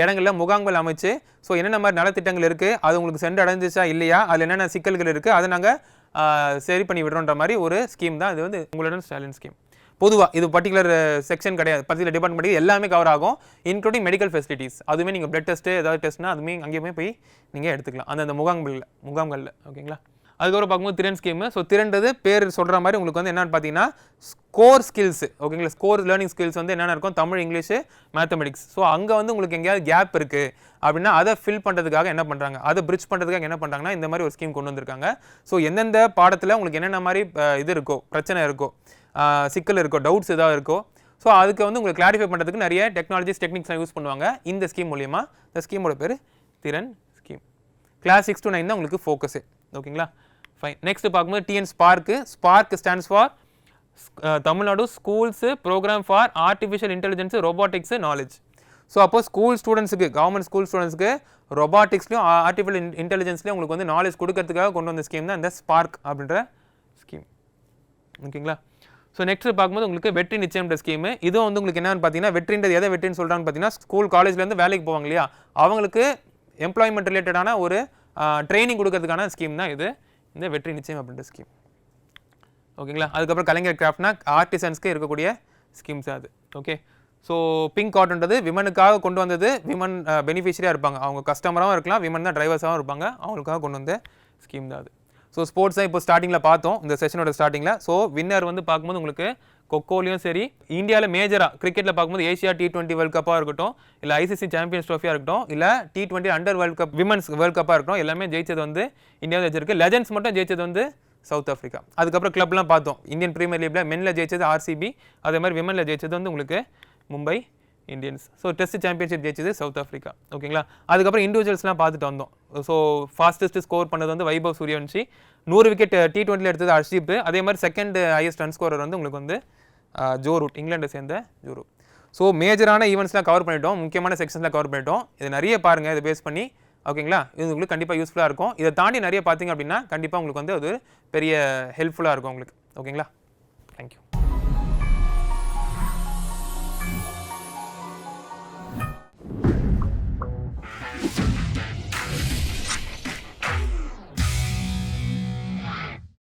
இடங்களில் முகாம்கள் அமைச்சு ஸோ என்னென்ன மாதிரி நலத்திட்டங்கள் இருக்குது, அது உங்களுக்கு சென்று அடைஞ்சிச்சா இல்லையா, அதில் என்னென்ன சிக்கல்கள் இருக்குது, அதை நாங்கள் சரி பண்ணி விடுறோன்ற மாதிரி ஒரு ஸ்கீம் தான் இது வந்து உங்களுடன் ஸ்டாலின் ஸ்கீம். பொதுவாக இது பர்டிகுலர் செக்ஷன் கிடையாது, பர்டிகுலர் டிபார்ட்மெண்ட் எல்லாமே கவர் ஆகும், இன்க்ளூடிங் மெடிக்கல் ஃபெசிலிட்டிஸ். அதுவுமே நீங்கள் பிளட் டெஸ்ட்டு ஏதாவது டெஸ்ட்னா அதுவுமே அங்கேயுமே போய் நீங்கள் எடுத்துக்கலாம் அந்த முகாம்களில் ஓகேங்களா. அதுக்கப்புறம் பார்க்கும்போது திறன் ஸ்கீமு. ஸோ திறன்றது பேர் சொல்கிற மாதிரி உங்களுக்கு வந்து என்னென்னு பார்த்தீங்கன்னா ஸ்கோர் ஸ்கில்ஸ் ஓகேங்களா. ஸ்கோர் லேர்னிங் ஸ்கில்ஸ் வந்து என்னென்ன இருக்கும், தமிழ், இங்கிலீஷு, மேத்தமெட்டிக்ஸ். ஸோ அங்கே வந்து உங்களுக்கு எங்கேயாவது கேப் இருக்குது அப்படின்னா அதை ஃபில் பண்ணுறதுக்காக என்ன பண்ணுறாங்க, அதை பிரிட்ஜ் பண்ணுறதுக்காக என்ன பண்ணுறாங்கன்னா இந்த மாதிரி ஒரு ஸ்கீம் கொண்டு வந்திருக்காங்க. ஸோ எந்தெந்த பாடத்தில் உங்களுக்கு என்னென்ன மாதிரி இது இருக்கோ, பிரச்சனை இருக்கோ, சிக்கல் இருக்கோ, டவுட்ஸ் ஏதாவது இருக்கோ, ஸோ அதுக்கு வந்து உங்களுக்கு கிளாரிஃபை பண்ணுறதுக்கு நிறைய டெக்னாலஜிஸ் டெக்னிக்ஸ்லாம் யூஸ் பண்ணுவாங்க இந்த ஸ்கீம் மூலியமா. இந்த ஸ்கீமோட பேர் திறன் ஸ்கீம். கிளாஸ் 6 to 9 தான் உங்களுக்கு ஃபோக்கஸு ஓகேங்களா ஃபைன். நெக்ஸ்ட் பார்க்கும்போது TN SPARK. SPARK stands for Tamil Nadu schools program for artificial intelligence robotics knowledge. So அப்போ ஸ்கூல் ஸ்டூடெண்ட்ஸுக்கு, கவர்மெண்ட் ஸ்கூல் ஸ்டூடெண்ட்ஸ்க்கு ரொபாட்டிக்ஸ்லையும் ஆர்டிஃபிஷியல் இன்டெலிஜென்ஸ்லையும் உங்களுக்கு வந்து நாலேஜ் கொடுக்கறதுக்காக கொண்டு வந்த ஸ்கீம் தான் இந்த ஸ்பார்க் அப்படின்ற ஸ்கீம் ஓகேங்களா. ஸோ நெக்ஸ்ட் பார்க்கும்போது உங்களுக்கு வெற்றி நிச்சயம்ன்ற ஸ்கீமு. இதுவும் வந்து உங்களுக்கு என்னென்னு பார்த்தீங்கன்னா வெற்றின்றது எதை வெற்றின்னு சொல்கிறான்னு பார்த்தீங்கன்னா ஸ்கூல் காலேஜ்லேருந்து வேலைக்கு போவாங்க இல்லையா, அவங்களுக்கு எம்ப்ளாய்மெண்ட் ரிலேட்டடான ஒரு ட்ரைனிங் கொடுக்கறதுக்கான ஸ்கீம் தான் இது இந்த வெற்றி நிச்சயம் அப்படின்ற ஸ்கீம் ஓகேங்களா. அதுக்கப்புறம் கலைஞர் கிராஃப்ட்னா ஆர்டிசன்ஸ்க்கு இருக்கக்கூடிய ஸ்கீம்ஸ் அது ஓகே. ஸோ பிங்க் கார்டுன்றது விமனுக்காக கொண்டு வந்தது, விமன் பெனிஃபிஷரியாக இருப்பாங்க, அவங்க கஸ்டமராகவும் இருக்கலாம், விமன் தான் டிரைவர்ஸாகவும் இருப்பாங்க, அவங்களுக்காக கொண்டு வந்த ஸ்கீம் தான் அது. ஸோ ஸ்போர்ட்ஸ் தான் இப்போ ஸ்டார்டிங்கில் பார்த்தோம் இந்த செஷனோட ஸ்டார்டிங்கில். ஸோ வின்னர் வந்து பார்க்கும்போது உங்களுக்கு கொக்கோலையும் சரி, இந்தியாவில் மேஜராக கிரிக்கெட்டில் பார்க்கும்போது ஏஷியா T20 வேர்ல்ட் கப்பாக இருக்கட்டும், இல்லை ஐசிசி சாம்பியன்ஸ் ட்ரோஃபியாக இருக்கட்டும், இல்லை T20 under world cup women's world கப்பாக இருக்கட்டும், எல்லாமே ஜெயிச்சது வந்து இந்தியாவில் ஜெயிச்சிருக்கு. லெஜண்ட்ஸ் மட்டும் ஜெயிச்சது வந்து சவுத் ஆஃப்ரிக்கா. அதுக்கப்புறம் கிளப்லாம் பார்த்தோம், இந்தியன் பிரீமியர் லீக்ல மென்னில் ஜெயிச்சது ஆர்சிபி, அதே மாதிரி விமனில் ஜெயிச்சது வந்து உங்களுக்கு Mumbai Indians. So test championship ஜெயிச்சது சவுத் ஆஃப்ரிக்கா ஓகேங்களா. அதுக்கப்புறம் இண்டிவிஜுவல்ஸ்லாம் பார்த்துட்டு வந்தோம். ஸோ ஃபாஸ்டஸ்ட் ஸ்கோர் பண்ணது வந்து வைபவ் சூரியவன்ஷி, 100 விக்கெட் T20 எடுத்தது ஹர்ஷீப். அதே மாதிரி செகண்ட் ஹையஸ்ட் ரன் ஸ்கோரர் வந்து உங்களுக்கு வந்து ஜோ ரூட், இங்கிலாண்டை சேர்ந்த ஜோ ரூட். ஸோ மேஜரான ஈவெண்ட்ஸ்லாம் கவர் பண்ணிட்டோம், முக்கியமான செக்ஷன்ஸ்லாம் கவர் பண்ணிட்டோம். இது நிறைய பாருங்கள், இதை பேஸ் பண்ணி ஓகேங்களா. இது உங்களுக்கு கண்டிப்பாக யூஸ்ஃபுல்லாக இருக்கும். இதை தாண்டி நிறைய பார்த்தீங்க அப்படின்னா கண்டிப்பாக உங்களுக்கு வந்து அது பெரிய ஹெல்ப்ஃபுல்லாக இருக்கும் உங்களுக்கு ஓகேங்களா.